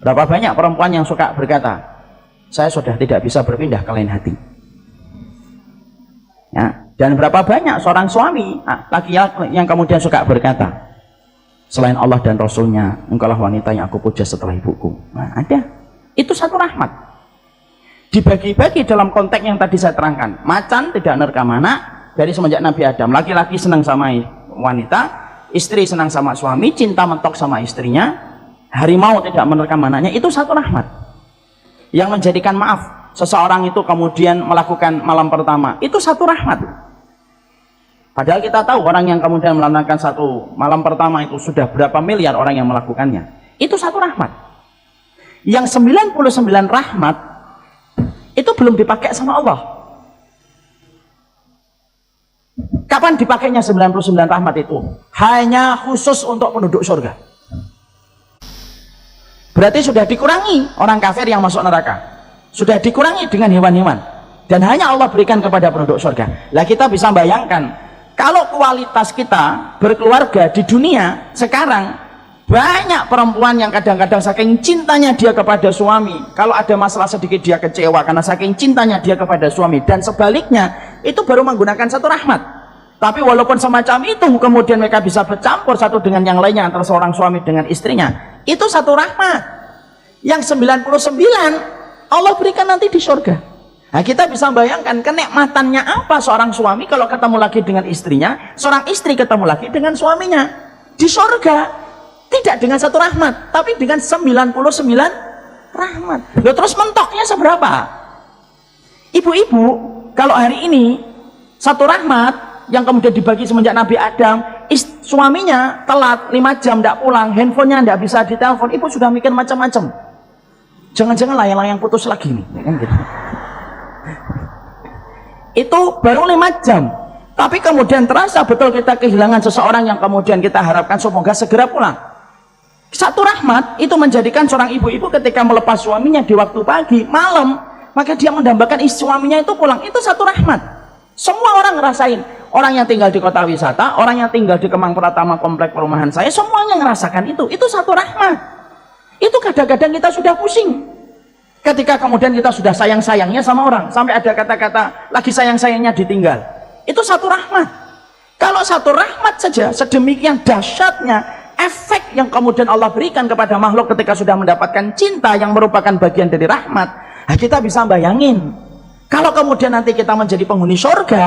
Berapa banyak perempuan yang suka berkata, saya sudah tidak bisa berpindah ke lain hati. Ya, dan berapa banyak seorang suami laki-laki yang kemudian suka berkata, selain Allah dan Rasulnya, engkaulah wanita yang aku puja setelah ibuku. Nah, ada. Itu 1 rahmat. Dibagi-bagi dalam konteks yang tadi saya terangkan. Macan tidak nerkam anak dari semenjak Nabi Adam. Laki-laki senang sama wanita, istri senang sama suami, cinta mentok sama istrinya, harimau tidak menerkam anaknya. Itu 1 rahmat. Yang menjadikan maaf, seseorang itu kemudian melakukan malam pertama. Itu 1 rahmat. Padahal kita tahu orang yang kemudian melakukan 1 malam pertama itu sudah berapa miliar orang yang melakukannya. Itu 1 rahmat. Yang 99 rahmat itu belum dipakai sama Allah. Kapan dipakainya 99 rahmat itu? Hanya khusus untuk penduduk surga. Berarti sudah dikurangi orang kafir yang masuk neraka. Sudah dikurangi dengan hewan-hewan. Dan hanya Allah berikan kepada penduduk surga. Lah kita bisa bayangkan, kalau kualitas kita berkeluarga di dunia sekarang, banyak perempuan yang kadang-kadang saking cintanya dia kepada suami, kalau ada masalah sedikit dia kecewa karena saking cintanya dia kepada suami, dan sebaliknya itu baru menggunakan 1 rahmat. Tapi walaupun semacam itu kemudian mereka bisa bercampur satu dengan yang lainnya antara seorang suami dengan istrinya, itu 1 rahmat. Yang 99 Allah berikan nanti di surga. Nah, kita bisa bayangkan kenikmatannya apa seorang suami kalau ketemu lagi dengan istrinya, seorang istri ketemu lagi dengan suaminya di surga. Tidak dengan 1 rahmat, tapi dengan 99 rahmat. Loh, terus mentoknya seberapa? Ibu-ibu, kalau hari ini 1 rahmat yang kemudian dibagi semenjak Nabi Adam, suaminya telat 5 jam tidak pulang, handphonenya tidak bisa ditelepon, ibu sudah mikir macam-macam. Jangan-jangan layang-layang putus lagi nih, kan gitu. Itu baru 5 jam, tapi kemudian terasa betul kita kehilangan seseorang yang kemudian kita harapkan semoga segera pulang. 1 rahmat itu menjadikan seorang ibu-ibu ketika melepas suaminya di waktu pagi, malam, maka dia mendambakan suaminya itu pulang. Itu 1 rahmat. Semua orang ngerasain. Orang yang tinggal di kota wisata, orang yang tinggal di Kemang Pratama komplek perumahan saya, semuanya ngerasakan itu. Itu 1 rahmat. Itu kadang-kadang kita sudah pusing. Ketika kemudian kita sudah sayang-sayangnya sama orang, sampai ada kata-kata lagi sayang-sayangnya ditinggal. Itu 1 rahmat. Kalau 1 rahmat saja sedemikian dahsyatnya efek yang kemudian Allah berikan kepada makhluk ketika sudah mendapatkan cinta yang merupakan bagian dari rahmat, Nah, kita bisa bayangin, kalau kemudian nanti kita menjadi penghuni surga,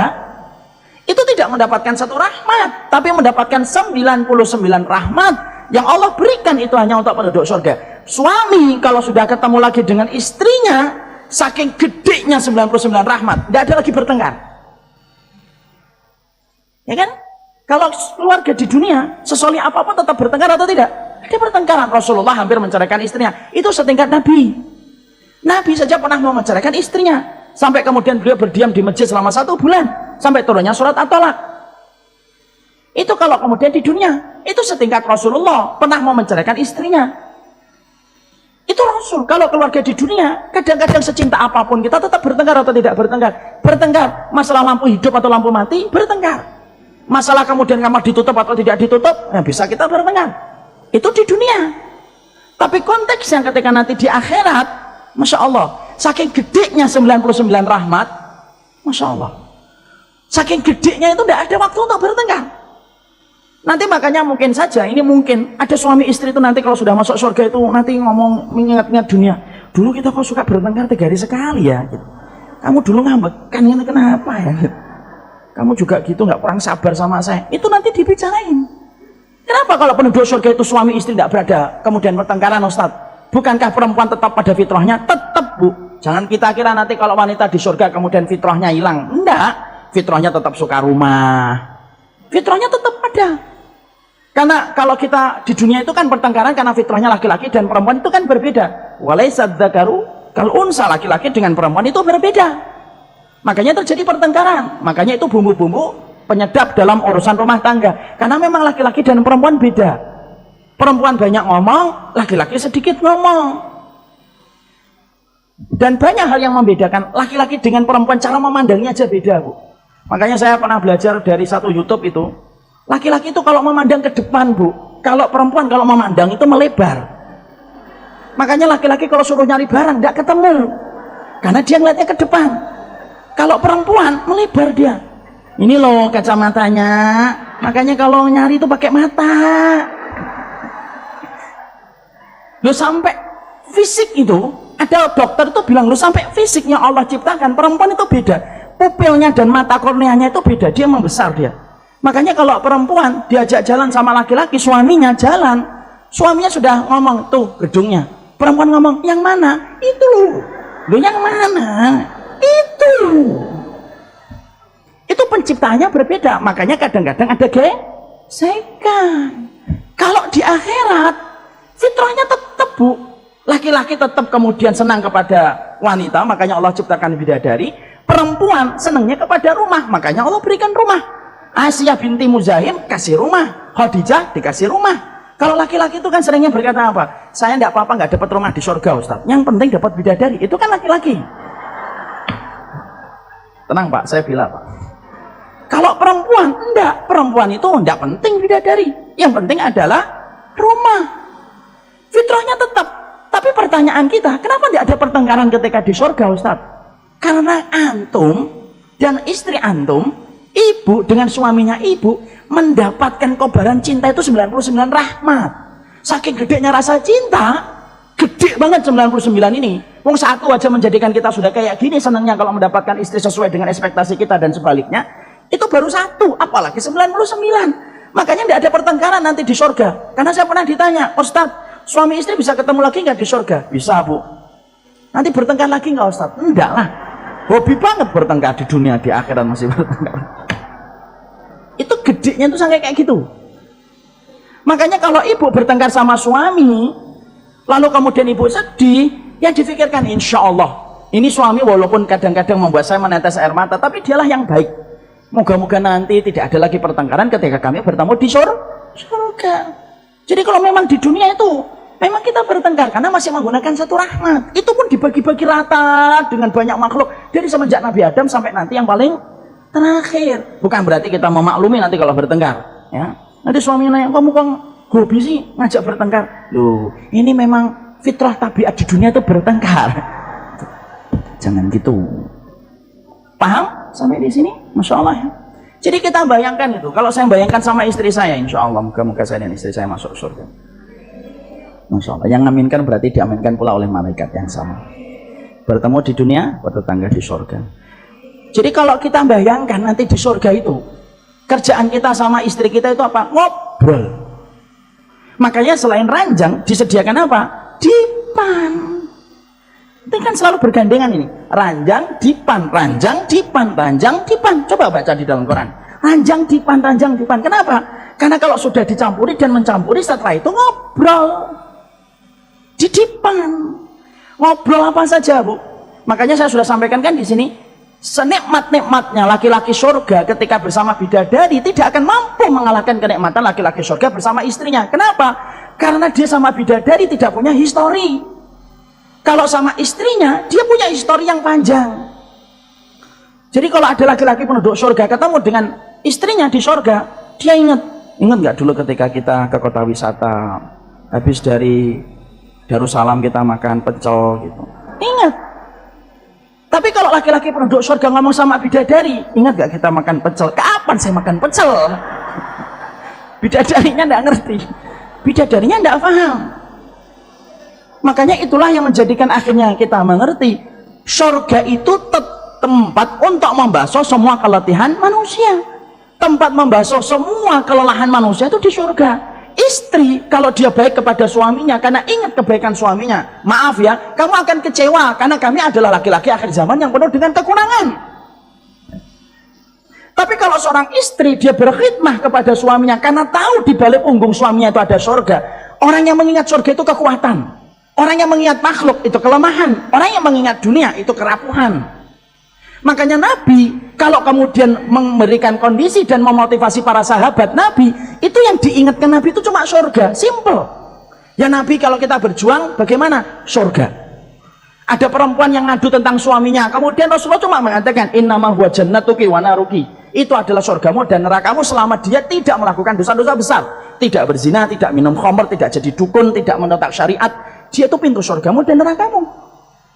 itu tidak mendapatkan satu rahmat, tapi mendapatkan 99 rahmat yang Allah berikan itu hanya untuk penduduk surga. Suami kalau sudah ketemu lagi dengan istrinya, saking gedenya 99 rahmat, tidak ada lagi bertengkar. Ya kan? Kalau keluarga di dunia, sesolih apapun tetap bertengkar atau tidak? Ada pertengkaran. Rasulullah hampir menceraikan istrinya. Itu setingkat Nabi. Nabi saja pernah mau menceraikan istrinya. Sampai kemudian beliau berdiam di masjid selama 1 bulan. Sampai turunnya surat At-Tolak. Itu kalau kemudian di dunia. Itu setingkat Rasulullah pernah mau menceraikan istrinya. Itu Rasul. Kalau keluarga di dunia, kadang-kadang secinta apapun kita tetap bertengkar atau tidak bertengkar? Bertengkar. Masalah lampu hidup atau lampu mati, bertengkar. Masalah kemudian kamar ditutup atau tidak ditutup, bisa kita bertengkar. Itu di dunia. Tapi konteks yang ketika nanti di akhirat, Masya Allah, saking gedenya 99 rahmat, Masya Allah, saking gedenya itu tidak ada waktu untuk bertengkar. Nanti makanya mungkin saja, ini mungkin ada suami istri itu nanti kalau sudah masuk surga itu nanti ngomong mengingat-ingat dunia. Dulu kita kok suka bertengkar 3 hari sekali ya, gitu. Kamu dulu ngambek, kan ini kenapa ya, gitu. Kamu juga gitu, nggak kurang sabar sama saya. Itu nanti dibicarain. Kenapa kalau penduduk surga itu suami istri tidak berada kemudian pertengkaran, Ustaz? Bukankah perempuan tetap pada fitrahnya? Tetap, Bu. Jangan kita kira nanti kalau wanita di surga kemudian fitrahnya hilang. Enggak, fitrahnya tetap suka rumah. Fitrahnya tetap ada. Karena kalau kita di dunia itu kan pertengkaran karena fitrahnya laki-laki dan perempuan itu kan berbeda. Walaisad dzakaru kal unsa, laki-laki dengan perempuan itu berbeda. Makanya terjadi pertengkaran. Makanya itu bumbu-bumbu penyedap dalam urusan rumah tangga. Karena memang laki-laki dan perempuan beda. Perempuan banyak ngomong, laki-laki sedikit ngomong. Dan banyak hal yang membedakan laki-laki dengan perempuan, cara memandangnya aja beda, Bu. Makanya saya pernah belajar dari satu YouTube itu. Laki-laki itu kalau memandang ke depan, Bu. Kalau perempuan kalau memandang itu melebar. Makanya laki-laki kalau suruh nyari barang tidak ketemu. Karena dia ngeliatnya ke depan. Kalau perempuan melebar dia. Ini loh kacamatanya. Makanya kalau nyari itu pakai mata. Loh sampai fisik itu, ada dokter itu bilang, loh sampai fisiknya Allah ciptakan perempuan itu beda. Pupilnya dan mata korneanya itu beda, dia membesar dia. Makanya kalau perempuan diajak jalan sama laki-laki, suaminya jalan, suaminya sudah ngomong, tuh gedungnya. Perempuan ngomong, yang mana? Itu loh yang mana? Itu penciptaannya berbeda. Makanya kadang-kadang ada gesekan. Kalau di akhirat fitrahnya tetap, Bu. Laki-laki tetap kemudian senang kepada wanita, makanya Allah ciptakan bidadari. Perempuan senangnya kepada rumah, makanya Allah berikan rumah. Asiyah binti Muzahim kasih rumah, Khadijah dikasih rumah. Kalau laki-laki itu kan seringnya berkata apa? Saya tidak apa-apa nggak dapat rumah di surga, Ustaz. Yang penting dapat bidadari. Itu kan laki-laki. Tenang Pak, saya bilang Pak. Kalau perempuan, enggak. Perempuan itu enggak penting bidadari. Yang penting adalah rumah. Fitrahnya tetap. Tapi pertanyaan kita, kenapa tidak ada pertengkaran ketika di surga, Ustaz? Karena antum dan istri antum, ibu dengan suaminya ibu, mendapatkan kobaran cinta itu 99 rahmat. Saking gedenya rasa cinta, gede banget 99 ini. Wong satu aja menjadikan kita sudah kayak gini senangnya kalau mendapatkan istri sesuai dengan ekspektasi kita dan sebaliknya. Itu baru 1, apalagi 99. Makanya tidak ada pertengkaran nanti di surga. Karena saya pernah ditanya, Ustaz, suami istri bisa ketemu lagi nggak di surga? Bisa, Bu. Nanti bertengkar lagi nggak, Ustaz? Enggak lah. Hobi banget bertengkar di dunia, di akhirat masih bertengkar. Itu gedenya itu sampai kayak gitu. Makanya kalau ibu bertengkar sama suami, lalu kemudian ibu sedih, yang difikirkan insya Allah ini suami walaupun kadang-kadang membuat saya menetes air mata, tapi dialah yang baik. Moga-moga nanti tidak ada lagi pertengkaran ketika kami bertemu di surga. Jadi kalau memang di dunia itu memang kita bertengkar karena masih menggunakan satu rahmat, itu pun dibagi-bagi rata dengan banyak makhluk dari semenjak Nabi Adam sampai nanti yang paling terakhir. Bukan berarti kita memaklumi nanti kalau bertengkar, ya. Nanti suaminya nanya, kamu kok hobi sih ngajak bertengkar? Loh, ini memang fitrah tabiat di dunia itu bertengkar. Jangan gitu. Paham sampai di sini? Masya Allah ya. Jadi kita bayangkan itu. Kalau saya bayangkan sama istri saya, insya Allah moga-moga saya dan istri saya masuk surga. Masya Allah. Yang ngaminkan berarti diaminkan pula oleh malaikat yang sama. bertemu di dunia, bertetangga di surga. Jadi kalau kita bayangkan nanti di surga itu, kerjaan kita sama istri kita itu apa? Ngobrol. Makanya selain ranjang disediakan apa? Dipan. Itu kan selalu bergandengan ini. Ranjang, dipan, ranjang, dipan, ranjang, dipan. Coba baca di dalam Quran. Ranjang, dipan, ranjang, dipan. Kenapa? Karena kalau sudah dicampuri dan mencampuri, setelah itu ngobrol. Di dipan. Ngobrol apa saja, Bu. Makanya saya sudah sampaikan kan di sini, senikmat-nikmatnya laki-laki surga ketika bersama bidadari tidak akan mampu mengalahkan kenikmatan laki-laki surga bersama istrinya. Kenapa? Karena dia sama bidadari tidak punya histori. Kalau sama istrinya, dia punya histori yang panjang. Jadi kalau ada laki-laki penduduk surga ketemu dengan istrinya di surga, dia ingat nggak dulu ketika kita ke kota wisata, habis dari Darussalam kita makan pecel gitu. Ingat. Tapi kalau laki-laki penduduk surga ngomong sama bidadari, ingat gak kita makan pecel? Kapan saya makan pecel? Bidadarinya nggak ngerti, bidadarinya nggak paham. Makanya itulah yang menjadikan akhirnya kita mengerti surga itu tempat untuk membasuh semua keletihan manusia, tempat membasuh semua kelelahan manusia itu di surga. Istri kalau dia baik kepada suaminya karena ingat kebaikan suaminya, maaf ya, kamu akan kecewa karena kami adalah laki-laki akhir zaman yang penuh dengan kekurangan. Tapi kalau seorang istri dia berkhidmah kepada suaminya karena tahu di balik punggung suaminya itu ada surga. Orang yang mengingat surga itu kekuatan, orang yang mengingat makhluk itu kelemahan, orang yang mengingat dunia itu kerapuhan. Makanya Nabi kalau kemudian memberikan kondisi dan memotivasi para sahabat Nabi, itu yang diingatkan Nabi itu cuma surga, simple. Ya Nabi kalau kita berjuang bagaimana? Surga. Ada perempuan yang ngadu tentang suaminya, kemudian Rasulullah cuma mengatakan innama huwa jannatuki wa naruki. Itu adalah surgamu dan nerakamu selama dia tidak melakukan dosa-dosa besar, tidak berzina, tidak minum khamr, tidak jadi dukun, tidak menentang syariat. Dia itu pintu surgamu dan nerakamu.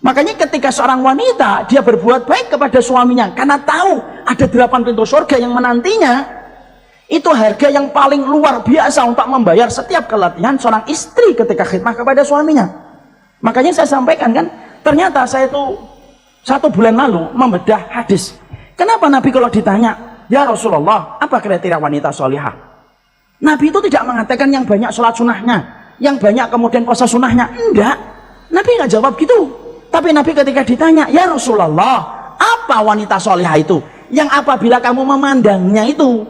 Makanya ketika seorang wanita dia berbuat baik kepada suaminya karena tahu ada 8 pintu surga yang menantinya, itu harga yang paling luar biasa untuk membayar setiap keletihan seorang istri ketika khidmah kepada suaminya. Makanya saya sampaikan kan, ternyata saya itu 1 bulan lalu membedah hadis. Kenapa Nabi kalau ditanya, ya Rasulullah, apa kriteria wanita solihah? Nabi itu tidak mengatakan yang banyak sholat sunnahnya, yang banyak kemudian puasa sunnahnya. Enggak, Nabi nggak jawab gitu. Tapi Nabi ketika ditanya, ya Rasulullah, apa wanita solihah itu? Yang apabila kamu memandangnya itu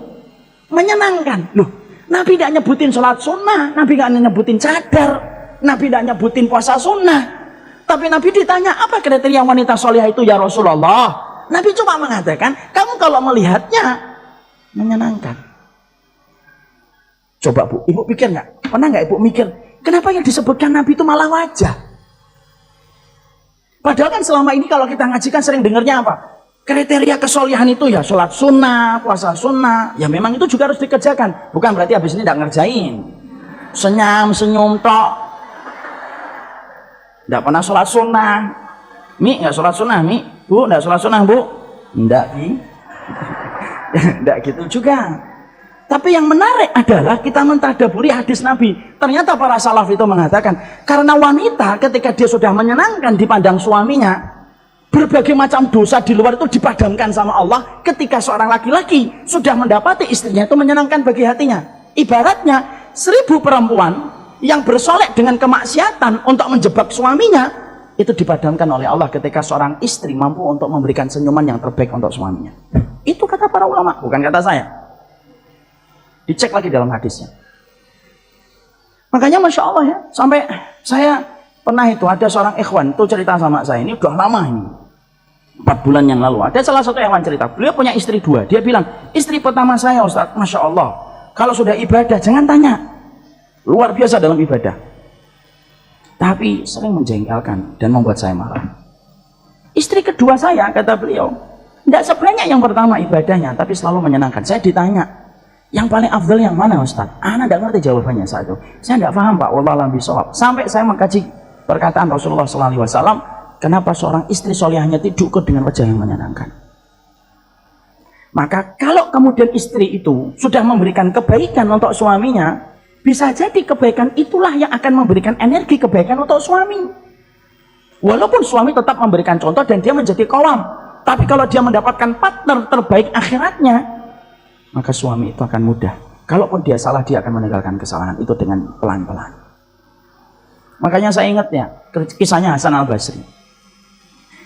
menyenangkan. Loh, Nabi tidak nyebutin sholat sunnah, Nabi tidak nyebutin cadar, Nabi tidak nyebutin puasa sunnah. Tapi Nabi ditanya, apa kriteria wanita solihah itu ya Rasulullah? Nabi cuma mengatakan, kamu kalau melihatnya menyenangkan. Coba Bu, Ibu pikir nggak? Pernah nggak Ibu mikir, kenapa yang disebutkan Nabi itu malah wajah? Padahal kan selama ini kalau kita ngajikan sering dengarnya apa? Kriteria kesolihan itu ya sholat sunnah, puasa sunnah. Ya memang itu juga harus dikerjakan. Bukan berarti habis ini tidak ngerjain. Senyum tok. Tidak pernah sholat sunnah. Mi nggak sholat sunnah, Mi. Bu nggak sholat sunnah, Bu. Tidak, Bi. Tidak gitu juga. Tapi yang menarik adalah kita mentadaburi hadis Nabi. Ternyata para salaf itu mengatakan, karena wanita ketika dia sudah menyenangkan dipandang suaminya, berbagai macam dosa di luar itu dipadamkan sama Allah ketika seorang laki-laki sudah mendapati istrinya itu menyenangkan bagi hatinya. Ibaratnya 1000 perempuan yang bersolek dengan kemaksiatan untuk menjebak suaminya, itu dipadamkan oleh Allah ketika seorang istri mampu untuk memberikan senyuman yang terbaik untuk suaminya. Itu kata para ulama, bukan kata saya. Dicek lagi dalam hadisnya. Makanya Masya Allah ya, sampai saya pernah itu ada seorang ikhwan itu cerita sama saya, ini udah lama ini, 4 bulan yang lalu. Ada salah satu ikhwan cerita, beliau punya istri 2. Dia bilang, istri pertama saya Ustaz, Masya Allah, kalau sudah ibadah jangan tanya, luar biasa dalam ibadah, tapi sering menjengkelkan dan membuat saya marah. Istri kedua saya, kata beliau, tidak sebanyak yang pertama ibadahnya, tapi selalu menyenangkan. Saya ditanya, yang paling afdal yang mana Ustaz? Ana tidak ngerti jawabannya saat itu. Saya tidak paham Pak, wallahu a'lam bishawab. Sampai saya mengkaji perkataan Rasulullah SAW, kenapa seorang istri solihahnya tidur dengan wajah yang menyenangkan. Maka kalau kemudian istri itu sudah memberikan kebaikan untuk suaminya, bisa jadi kebaikan itulah yang akan memberikan energi kebaikan untuk suami. Walaupun suami tetap memberikan contoh dan dia menjadi kawam, tapi kalau dia mendapatkan partner terbaik akhiratnya, maka suami itu akan mudah. Kalaupun dia salah, dia akan meninggalkan kesalahan itu dengan pelan-pelan. Makanya saya ingat ya, kisahnya Hasan al-Basri.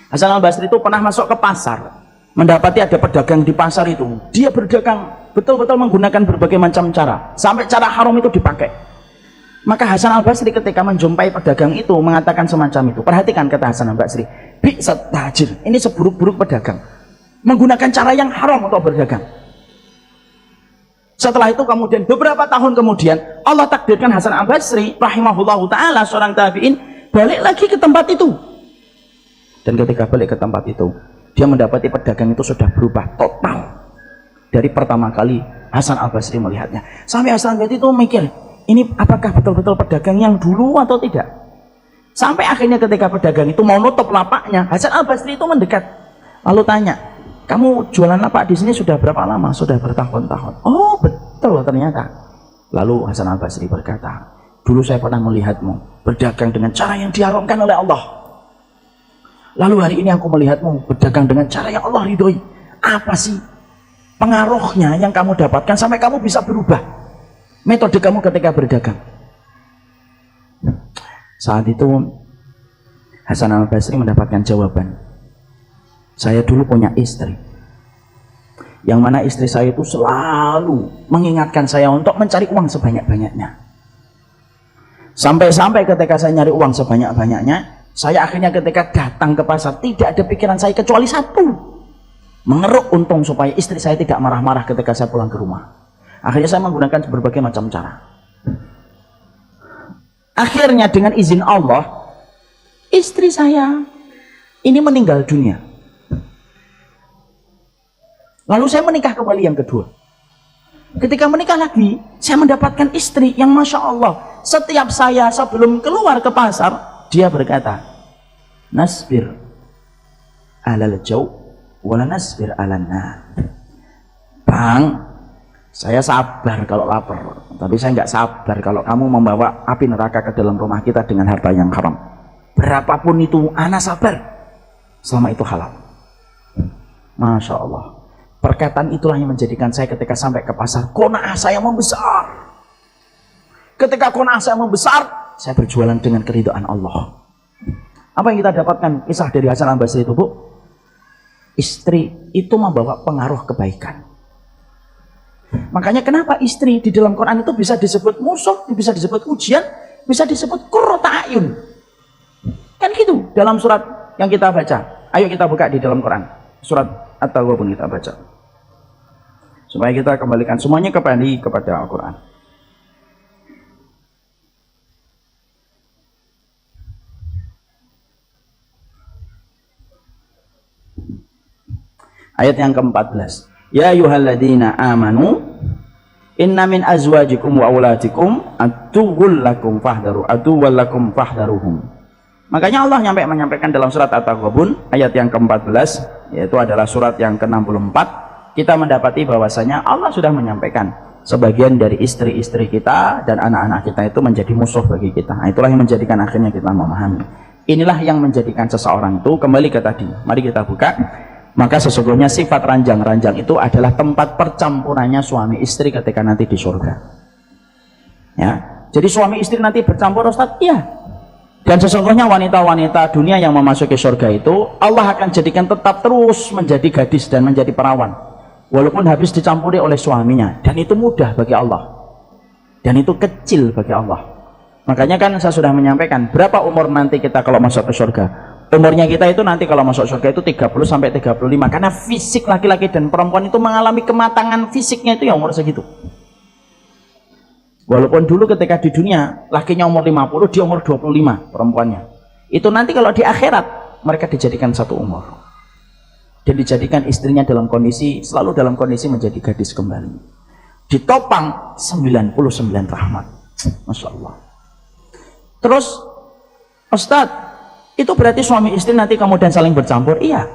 Hasan al-Basri itu pernah masuk ke pasar, mendapati ada pedagang di pasar itu. Dia berdagang betul-betul menggunakan berbagai macam cara, sampai cara haram itu dipakai. Maka Hasan al-Basri ketika menjumpai pedagang itu mengatakan semacam itu. Perhatikan kata Hasan al-Basri, bi'sat tajir, ini seburuk-buruk pedagang, menggunakan cara yang haram untuk berdagang. Setelah itu kemudian beberapa tahun kemudian Allah takdirkan Hasan al-Basri rahimahullahu ta'ala, seorang tabi'in, balik lagi ke tempat itu. Dan ketika balik ke tempat itu, dia mendapati pedagang itu sudah berubah total dari pertama kali Hasan al-Basri melihatnya. Sampai Hasan al-Basri itu mikir, ini apakah betul-betul pedagang yang dulu atau tidak? Sampai akhirnya ketika pedagang itu mau nutup lapaknya, Hasan al-Basri itu mendekat, lalu tanya, kamu jualan lapak di sini sudah berapa lama? Sudah bertahun-tahun. Oh betul ternyata. Lalu Hasan al-Basri berkata, dulu saya pernah melihatmu berdagang dengan cara yang diharamkan oleh Allah. Lalu hari ini aku melihatmu berdagang dengan cara yang Allah ridhoi. Apa sih pengaruhnya yang kamu dapatkan sampai kamu bisa berubah metode kamu ketika berdagang? Saat itu Hasan al-Basri mendapatkan jawaban. Saya dulu punya istri, yang mana istri saya itu selalu mengingatkan saya untuk mencari uang sebanyak-banyaknya. Sampai-sampai ketika saya nyari uang sebanyak-banyaknya, saya akhirnya ketika datang ke pasar tidak ada pikiran saya kecuali satu, mengeruk untung supaya istri saya tidak marah-marah ketika saya pulang ke rumah. Akhirnya saya menggunakan berbagai macam cara. Akhirnya dengan izin Allah, istri saya ini meninggal dunia. Lalu saya menikah kembali yang kedua. Ketika menikah lagi, saya mendapatkan istri yang Masya Allah, setiap saya sebelum keluar ke pasar, dia berkata, nasbir alal jau wala nasbir alan nar. Bang, saya sabar kalau lapar, tapi saya nggak sabar kalau kamu membawa api neraka ke dalam rumah kita dengan harta yang haram. Berapapun itu, ana sabar selama itu halal. Masya Allah. Perkataan itulah yang menjadikan saya ketika sampai ke pasar, qanaah saya membesar. Ketika qanaah saya membesar, saya berjualan dengan keridhaan Allah. Apa yang kita dapatkan kisah dari Hasan al-Basri itu, Bu? Istri itu membawa pengaruh kebaikan. Makanya kenapa istri di dalam Quran itu bisa disebut musuh, bisa disebut ujian, bisa disebut qurrata ayun. Kan gitu dalam surat yang kita baca. Ayo kita buka di dalam Quran. Surat At-Taghabun kita baca. Supaya kita kembalikan semuanya kembali kepada Al-Quran. Ayat yang ke-14. Ya ayyuhalladzina amanu inna min azwajikum wa auladikum aduwwul lakum fahdharuhum. Makanya Allah menyampaikan dalam surat At-Taghabun ayat yang ke-14, yaitu adalah surat yang ke-64, kita mendapati bahwasanya Allah sudah menyampaikan sebagian dari istri-istri kita dan anak-anak kita itu menjadi musuh bagi kita. Nah, itulah yang menjadikan akhirnya kita memahami. Inilah yang menjadikan seseorang itu kembali ke tadi. Mari kita buka. Maka sesungguhnya sifat ranjang-ranjang itu adalah tempat percampurannya suami istri ketika nanti di surga. Ya, jadi suami istri nanti bercampur, Ustaz? Iya. Dan sesungguhnya wanita-wanita dunia yang memasuki surga itu Allah akan jadikan tetap terus menjadi gadis dan menjadi perawan, walaupun habis dicampuri oleh suaminya, dan itu mudah bagi Allah, dan itu kecil bagi Allah. Makanya kan saya sudah menyampaikan berapa umur nanti kita kalau masuk ke surga. Umurnya kita itu nanti kalau masuk surga itu 30 sampai 35, karena fisik laki-laki dan perempuan itu mengalami kematangan fisiknya itu ya umur segitu. Walaupun dulu ketika di dunia lakinya umur 50, dia umur 25 perempuannya. Itu nanti kalau di akhirat mereka dijadikan satu umur. Dan dijadikan istrinya dalam kondisi, selalu dalam kondisi menjadi gadis kembali. Ditopang 99 rahmat. Masya Allah. Terus, Ustadz, itu berarti suami istri nanti kemudian saling bercampur? Iya.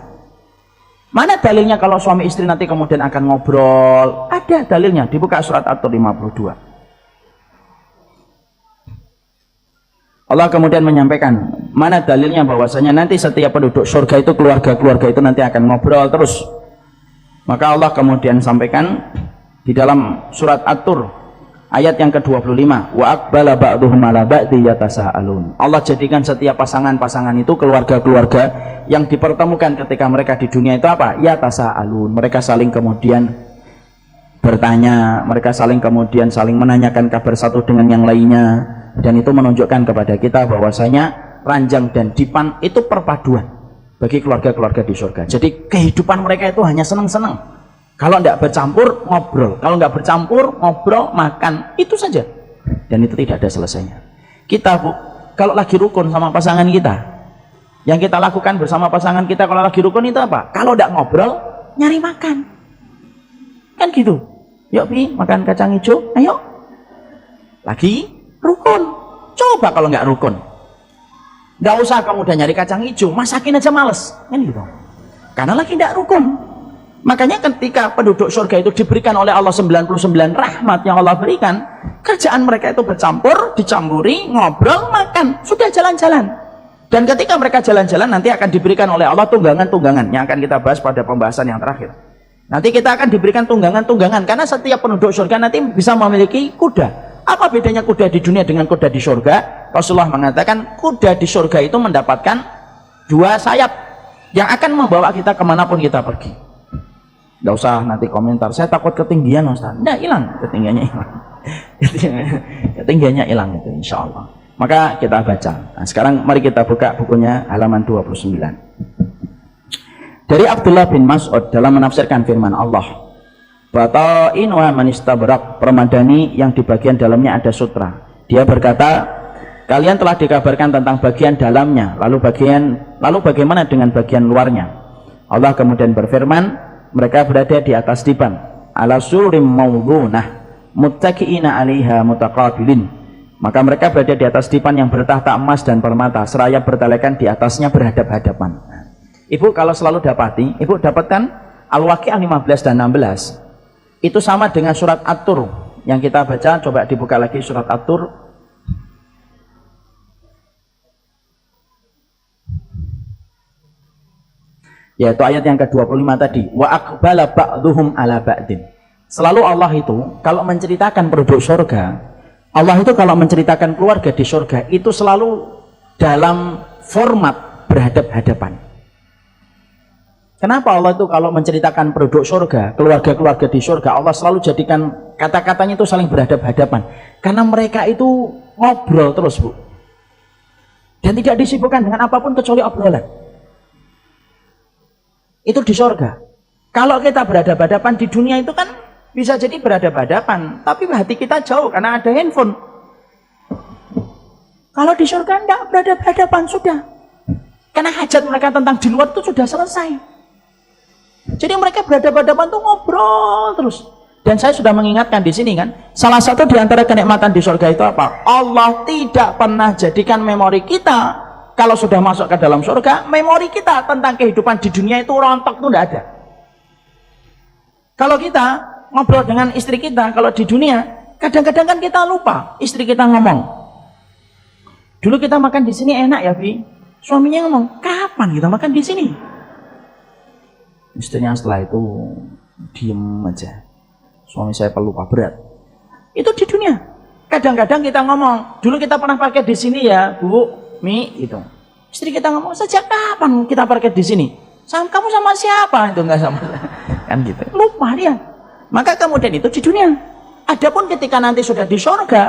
Mana dalilnya kalau suami istri nanti kemudian akan ngobrol? Ada dalilnya, dibuka surat At-Tur 52. Allah kemudian menyampaikan, Mana dalilnya bahwasanya nanti setiap penduduk surga itu, keluarga-keluarga itu nanti akan ngobrol terus. Maka Allah kemudian sampaikan di dalam surat At-Tur ayat yang ke-25, wa aqbala ba'duhum ala ba'di yatasaalun. Allah jadikan setiap pasangan-pasangan itu keluarga-keluarga yang dipertemukan ketika mereka di dunia itu apa? Yatasaalun. Mereka saling kemudian bertanya, mereka saling kemudian saling menanyakan kabar satu dengan yang lainnya, dan itu menunjukkan kepada kita bahwasanya ranjang dan dipan itu perpaduan bagi keluarga-keluarga di surga. Jadi kehidupan mereka itu hanya senang-senang. Kalau tidak bercampur, ngobrol. Kalau nggak bercampur, ngobrol, makan. Itu saja. Dan itu tidak ada selesainya. Kita, Bu, kalau lagi rukun sama pasangan kita, yang kita lakukan bersama pasangan kita kalau lagi rukun itu apa? Kalau tidak ngobrol, nyari makan. Kan gitu. Yuk, Pi, makan kacang hijau. Ayo. Lagi rukun. Coba kalau nggak rukun. Nggak usah kamu udah nyari kacang hijau, masakin aja males. Kan gitu. Karena lagi tidak rukun. Makanya ketika penduduk surga itu diberikan oleh Allah 99 rahmat yang Allah berikan, kerjaan mereka itu bercampur, dicampuri, ngobrol, makan, sudah jalan-jalan. Dan ketika mereka jalan-jalan nanti akan diberikan oleh Allah tunggangan-tunggangan yang akan kita bahas pada pembahasan yang terakhir. Nanti kita akan diberikan tunggangan-tunggangan karena setiap penduduk surga nanti bisa memiliki kuda. Apa bedanya kuda di dunia dengan kuda di surga? Rasulullah mengatakan kuda di surga itu mendapatkan 2 sayap yang akan membawa kita kemanapun kita pergi. Nggak usah nanti komentar, saya takut ketinggian Ustaz. Nggak, hilang, ketinggiannya hilang. Ketinggiannya hilang itu insya Allah. Maka kita baca. Nah, sekarang mari kita buka bukunya halaman 29. Dari Abdullah bin Mas'ud dalam menafsirkan firman Allah, Bata'in wa manistabrak, permadani yang di bagian dalamnya ada sutra. Dia berkata, kalian telah dikabarkan tentang bagian dalamnya, lalu bagaimana dengan bagian luarnya? Allah kemudian berfirman, mereka berada di atas dipan, ala surim mawdunah, muttaqiina 'alaiha mutaqabilin. Maka mereka berada di atas dipan yang bertahta emas dan permata, seraya bertelekan di atasnya berhadap-hadapan. Ibu kalau selalu dapati, ibu dapatkan Al-Waqi'ah 15 dan 16. Itu sama dengan surat At-Tur yang kita baca. Coba dibuka lagi surat At-Tur. Yaitu ayat yang ke-25 tadi. Wa aqbala ba'duhum ala ba'din. Selalu Allah itu kalau menceritakan penduduk surga, Allah itu kalau menceritakan keluarga di surga itu selalu dalam format berhadap-hadapan. Kenapa Allah itu kalau menceritakan penduduk surga, keluarga-keluarga di surga, Allah selalu jadikan kata-katanya itu saling berhadap-hadapan? Karena mereka itu ngobrol terus, Bu. Dan tidak disibukkan dengan apapun kecuali obrolan. Itu di surga. Kalau kita berhadap-hadapan di dunia itu kan bisa jadi berhadap-hadapan, tapi hati kita jauh karena ada handphone. Kalau di surga enggak berhadap-hadapan, sudah. Karena hajat mereka tentang di luar itu sudah selesai. Jadi mereka berhadapan-hadapan tuh ngobrol terus. Dan saya sudah mengingatkan di sini kan, salah satu di antara kenikmatan di surga itu apa? Allah tidak pernah jadikan memori kita kalau sudah masuk ke dalam surga, memori kita tentang kehidupan di dunia itu rontok tuh tidak ada. Kalau kita ngobrol dengan istri kita, kalau di dunia, kadang-kadang kan kita lupa istri kita ngomong. Dulu kita makan di sini enak ya, Bi. Suaminya ngomong, kapan kita makan di sini? Istrinya setelah itu diem aja. Suami saya pelupa berat. Itu di dunia. Kadang-kadang kita ngomong, dulu kita pernah parkir di sini ya, Bu, Mi, gitu. Istri kita ngomong, sejak kapan kita parkir di sini? Kamu sama siapa? Itu enggak sama. Kan gitu. Lupa dia. Maka kemudian itu di dunia. Adapun ketika nanti sudah di surga,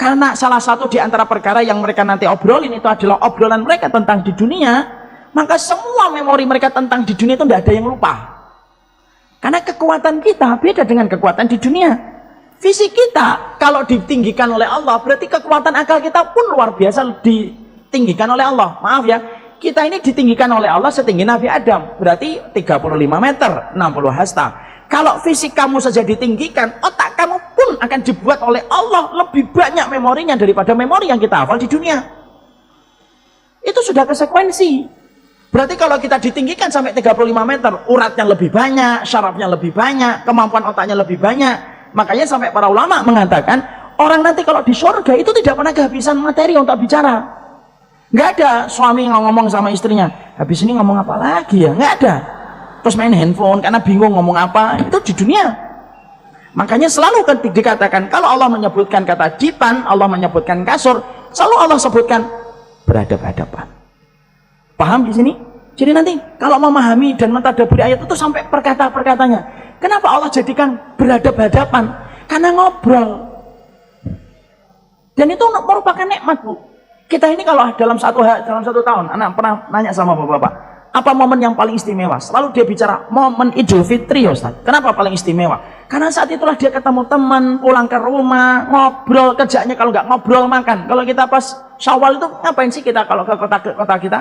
karena salah satu di antara perkara yang mereka nanti obrolin itu adalah obrolan mereka tentang di dunia, maka semua memori mereka tentang di dunia itu tidak ada yang lupa. Karena kekuatan kita beda dengan kekuatan di dunia. Fisik kita kalau ditinggikan oleh Allah, berarti kekuatan akal kita pun luar biasa ditinggikan oleh Allah. Maaf ya, kita ini ditinggikan oleh Allah setinggi Nabi Adam, berarti 35 meter, 60 hasta. Kalau fisik kamu saja ditinggikan, otak kamu pun akan dibuat oleh Allah lebih banyak memorinya daripada memori yang kita hafal di dunia. Itu sudah konsekuensi. Berarti kalau kita ditinggikan sampai 35 meter, uratnya lebih banyak, syarafnya lebih banyak, kemampuan otaknya lebih banyak. Makanya sampai para ulama mengatakan, orang nanti kalau di surga itu tidak pernah kehabisan materi untuk bicara. Nggak ada suami ngomong sama istrinya, habis ini ngomong apa lagi ya? Nggak ada. Terus main handphone karena bingung ngomong apa. Itu di dunia. Makanya selalu dikatakan, kalau Allah menyebutkan kata jipan, Allah menyebutkan kasur, selalu Allah sebutkan beradab-adaban. Paham di sini? Jadi nanti kalau memahami dan mentadaburi ayat itu sampai perkata-perkatanya. Kenapa Allah jadikan beradab-adaban? Karena ngobrol. Dan itu merupakan nikmat, Bu. Kita ini kalau dalam satu tahun, anak pernah nanya sama bapak-bapak, apa momen yang paling istimewa? Selalu dia bicara momen Idul Fitri, Ustaz. Kenapa paling istimewa? Karena saat itulah dia ketemu teman, pulang ke rumah, ngobrol, kerjanya kalau nggak ngobrol makan. Kalau kita pas Syawal itu ngapain sih kita kalau ke kota kita?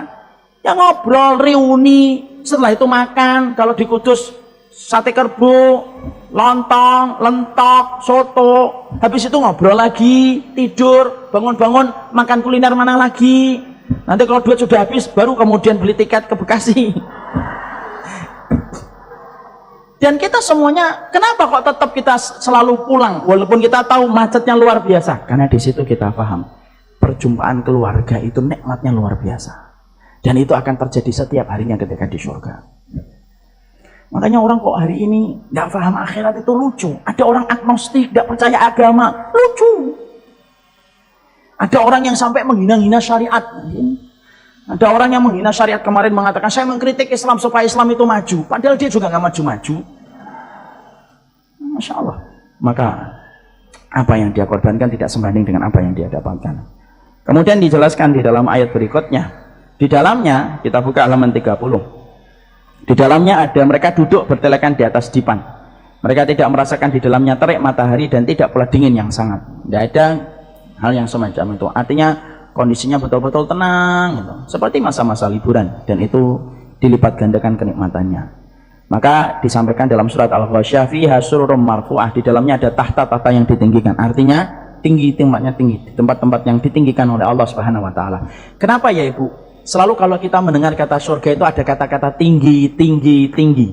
Ya ngobrol, reuni, setelah itu makan. Kalau di Kudus sate kerbau, lontong, lentok, soto. Habis itu ngobrol lagi, tidur, bangun-bangun, makan kuliner mana lagi. Nanti kalau duit sudah habis, baru kemudian beli tiket ke Bekasi. Dan kita semuanya, kenapa kok tetap kita selalu pulang? Walaupun kita tahu macetnya luar biasa. Karena di situ kita paham, perjumpaan keluarga itu nikmatnya luar biasa. Dan itu akan terjadi setiap harinya ketika di surga. Makanya orang kok hari ini nggak paham akhirat itu lucu. Ada orang agnostik, nggak percaya agama, lucu. Ada orang yang sampai menghina-hina syariat. Ada orang yang menghina syariat kemarin mengatakan saya mengkritik Islam supaya Islam itu maju. Padahal dia juga nggak maju-maju. Masya Allah. Maka apa yang dia korbankan tidak sebanding dengan apa yang dia dapatkan. Kemudian dijelaskan di dalam ayat berikutnya. Di dalamnya kita buka halaman 30. Di dalamnya ada mereka duduk bertelekan di atas dipan. Mereka tidak merasakan di dalamnya terik matahari dan tidak pula dingin yang sangat. Tidak ada hal yang semacam itu. Artinya kondisinya betul-betul tenang gitu. Seperti masa-masa liburan, dan itu dilipat gandakan kenikmatannya. Maka disampaikan dalam surat Al-Ghasyiyah, fiha sururum marfu'ah, di dalamnya ada tahta-tahta yang ditinggikan. Artinya tinggi, tempatnya tinggi, tempat-tempat yang ditinggikan oleh Allah Subhanahu wa taala. Kenapa ya Ibu? Selalu kalau kita mendengar kata surga itu ada kata-kata tinggi, tinggi, tinggi.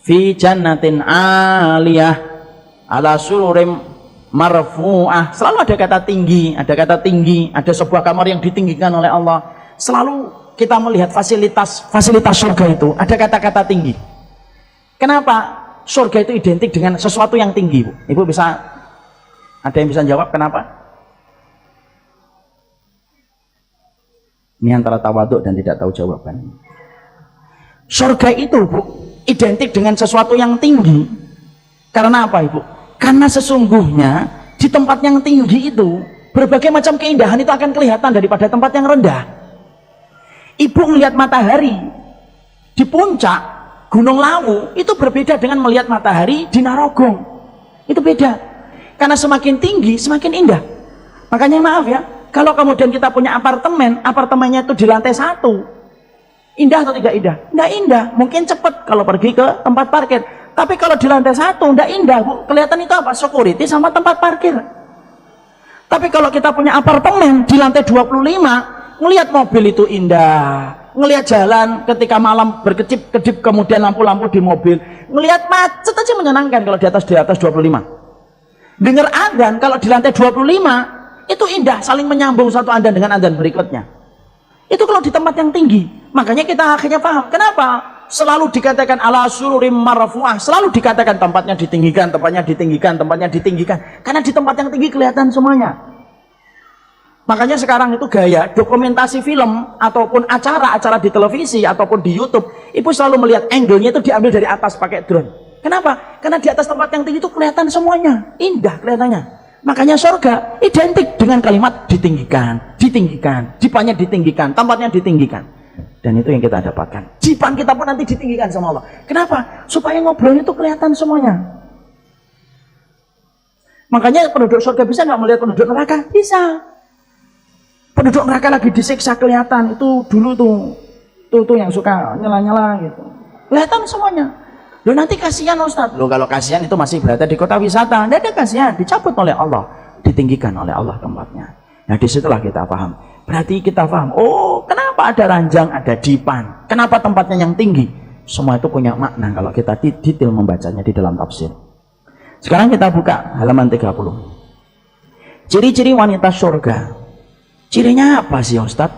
Fi jannatin aliyah ala sururim marfu'ah. Selalu ada kata tinggi, ada sebuah kamar yang ditinggikan oleh Allah. Selalu kita melihat fasilitas surga itu ada kata-kata tinggi. Kenapa surga itu identik dengan sesuatu yang tinggi, Bu? Ibu ada yang bisa jawab kenapa? Ini antara tawaduk dan tidak tahu jawaban. Surga itu, Bu, identik dengan sesuatu yang tinggi. Karena apa, Ibu? Karena sesungguhnya di tempat yang tinggi itu berbagai macam keindahan itu akan kelihatan daripada tempat yang rendah. Ibu melihat matahari di puncak Gunung Lawu itu berbeda dengan melihat matahari di Narogong. Itu beda. Karena semakin tinggi semakin indah. Makanya maaf ya, kalau kemudian kita punya apartemennya itu di lantai 1, indah atau tidak indah? Tidak indah, mungkin cepat kalau pergi ke tempat parkir. Tapi kalau di lantai 1 tidak indah, Bu. Kelihatan itu apa? Security sama tempat parkir. Tapi kalau kita punya apartemen di lantai 25, ngelihat mobil itu indah, ngelihat jalan ketika malam berkedip-kedip, kemudian lampu-lampu di mobil, ngelihat macet aja menyenangkan kalau di atas 25. Dengar adzan kalau di lantai 25 itu indah, saling menyambung satu adzan dengan adzan berikutnya. Itu kalau di tempat yang tinggi. Makanya kita akhirnya paham kenapa selalu dikatakan ala sururim marfu'ah, selalu dikatakan tempatnya ditinggikan, tempatnya ditinggikan, tempatnya ditinggikan. Karena di tempat yang tinggi kelihatan semuanya. Makanya sekarang itu gaya dokumentasi film ataupun acara-acara di televisi ataupun di YouTube, Ibu selalu melihat angle-nya itu diambil dari atas pakai drone. Kenapa? Karena di atas tempat yang tinggi itu kelihatan semuanya, indah kelihatannya. Makanya surga identik dengan kalimat ditinggikan, ditinggikan, jipannya ditinggikan, tempatnya ditinggikan. Dan itu yang kita dapatkan. Jipan kita pun nanti ditinggikan sama Allah. Kenapa? Supaya ngobrolnya itu kelihatan semuanya. Makanya penduduk surga bisa nggak melihat penduduk neraka? Bisa. Penduduk neraka lagi disiksa kelihatan. Itu dulu tuh yang suka nyala-nyala gitu. Kelihatan semuanya. Loh nanti kasihan Ustaz. Loh kalau kasihan itu masih berada di kota wisata. Tidak ada kasihan, dicabut oleh Allah, ditinggikan oleh Allah tempatnya. Nah disitulah kita paham. Berarti kita paham, oh kenapa ada ranjang, ada dipan, kenapa tempatnya yang tinggi. Semua itu punya makna kalau kita detail membacanya di dalam tafsir. Sekarang kita buka halaman 30. Ciri-ciri wanita surga. Cirinya apa sih Ustaz?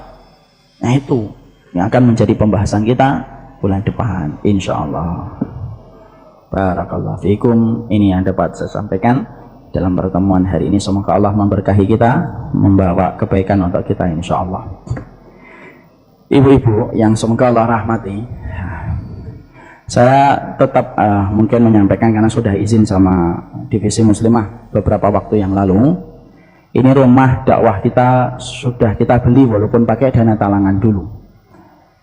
Nah itu yang akan menjadi pembahasan kita bulan depan insyaallah. Barakallahu fikum. Ini yang dapat saya sampaikan dalam pertemuan hari ini. Semoga Allah memberkahi kita, membawa kebaikan untuk kita insyaallah. Ibu-ibu yang semoga Allah rahmati, saya tetap mungkin menyampaikan karena sudah izin sama divisi muslimah beberapa waktu yang lalu. Ini rumah dakwah kita sudah kita beli walaupun pakai dana talangan dulu.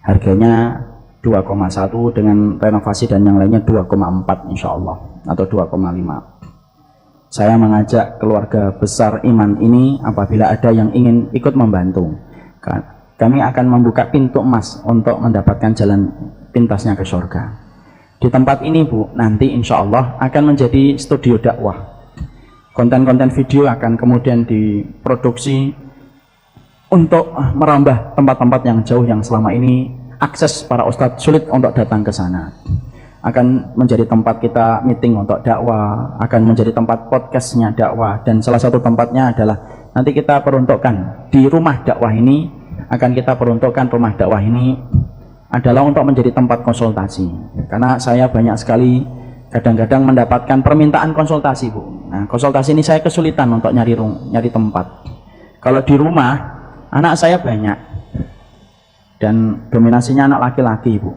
Harganya 2,1 dengan renovasi dan yang lainnya 2,4 insya Allah atau 2,5. Saya mengajak keluarga besar iman ini apabila ada yang ingin ikut membantu, kami akan membuka pintu emas untuk mendapatkan jalan pintasnya ke surga. Di tempat ini Bu, nanti insya Allah akan menjadi studio dakwah. Konten-konten video akan kemudian diproduksi untuk merambah tempat-tempat yang jauh yang selama ini akses para ustadz sulit untuk datang ke sana. Akan menjadi tempat kita meeting untuk dakwah, akan menjadi tempat podcastnya dakwah, dan salah satu tempatnya adalah nanti kita peruntukkan di rumah dakwah ini, akan kita peruntukkan rumah dakwah ini adalah untuk menjadi tempat konsultasi. Karena saya banyak sekali kadang-kadang mendapatkan permintaan konsultasi Bu. Nah konsultasi ini saya kesulitan untuk nyari tempat. Kalau di rumah anak saya banyak dan dominasinya anak laki-laki Bu.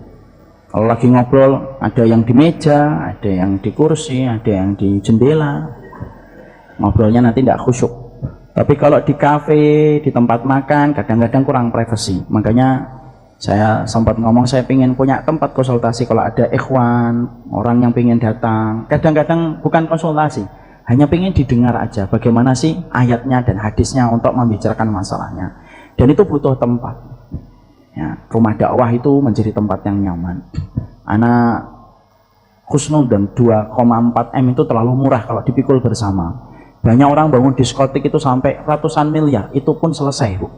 Kalau lagi ngobrol ada yang di meja, ada yang di kursi, ada yang di jendela, ngobrolnya nanti tidak khusyuk. Tapi kalau di kafe, di tempat makan kadang-kadang kurang privasi. Makanya saya sempat ngomong saya ingin punya tempat konsultasi kalau ada ikhwan, orang yang ingin datang. Kadang-kadang bukan konsultasi, hanya ingin didengar aja bagaimana sih ayatnya dan hadisnya untuk membicarakan masalahnya. Dan itu butuh tempat. Ya, rumah dakwah itu menjadi tempat yang nyaman. Anak khusnudon 2,4 M itu terlalu murah kalau dipikul bersama. Banyak orang bangun diskotik itu sampai ratusan miliar, itu pun selesai Bu.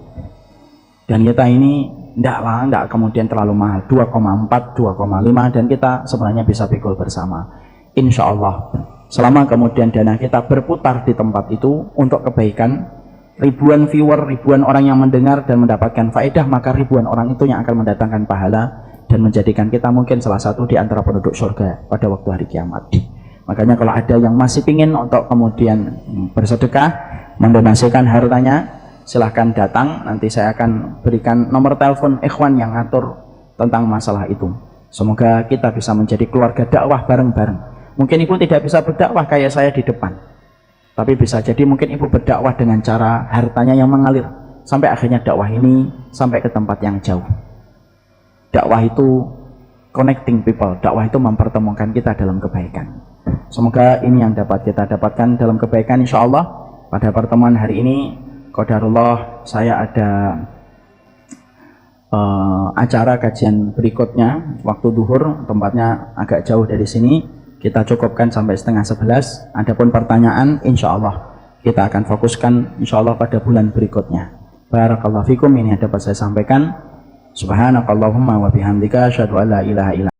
Dan kita ini enggak kemudian terlalu mahal, 2,4, 2,5 dan kita sebenarnya bisa pikul bersama. Insya Allah selama kemudian dana kita berputar di tempat itu untuk kebaikan ribuan viewer, ribuan orang yang mendengar dan mendapatkan faedah, maka ribuan orang itu yang akan mendatangkan pahala dan menjadikan kita mungkin salah satu di antara penduduk surga pada waktu hari kiamat. Makanya kalau ada yang masih ingin untuk kemudian bersedekah, mendonasikan hartanya, silahkan datang, nanti saya akan berikan nomor telepon ikhwan yang ngatur tentang masalah itu. Semoga kita bisa menjadi keluarga dakwah bareng-bareng. Mungkin ibu tidak bisa berdakwah kayak saya di depan, tapi bisa jadi mungkin ibu berdakwah dengan cara hartanya yang mengalir sampai akhirnya dakwah ini sampai ke tempat yang jauh. Dakwah itu connecting people, dakwah itu mempertemukan kita dalam kebaikan. Semoga ini yang dapat kita dapatkan dalam kebaikan insya Allah. Pada pertemuan hari ini qadarullah saya ada acara kajian berikutnya waktu duhur, tempatnya agak jauh dari sini, kita cukupkan sampai 10:30. Adapun pertanyaan insya Allah kita akan fokuskan insya Allah pada bulan berikutnya. Barakallahu fikum. Ini yang dapat saya sampaikan. Subhanakallahumma wa bihamdika asyhadu an la ilaha illa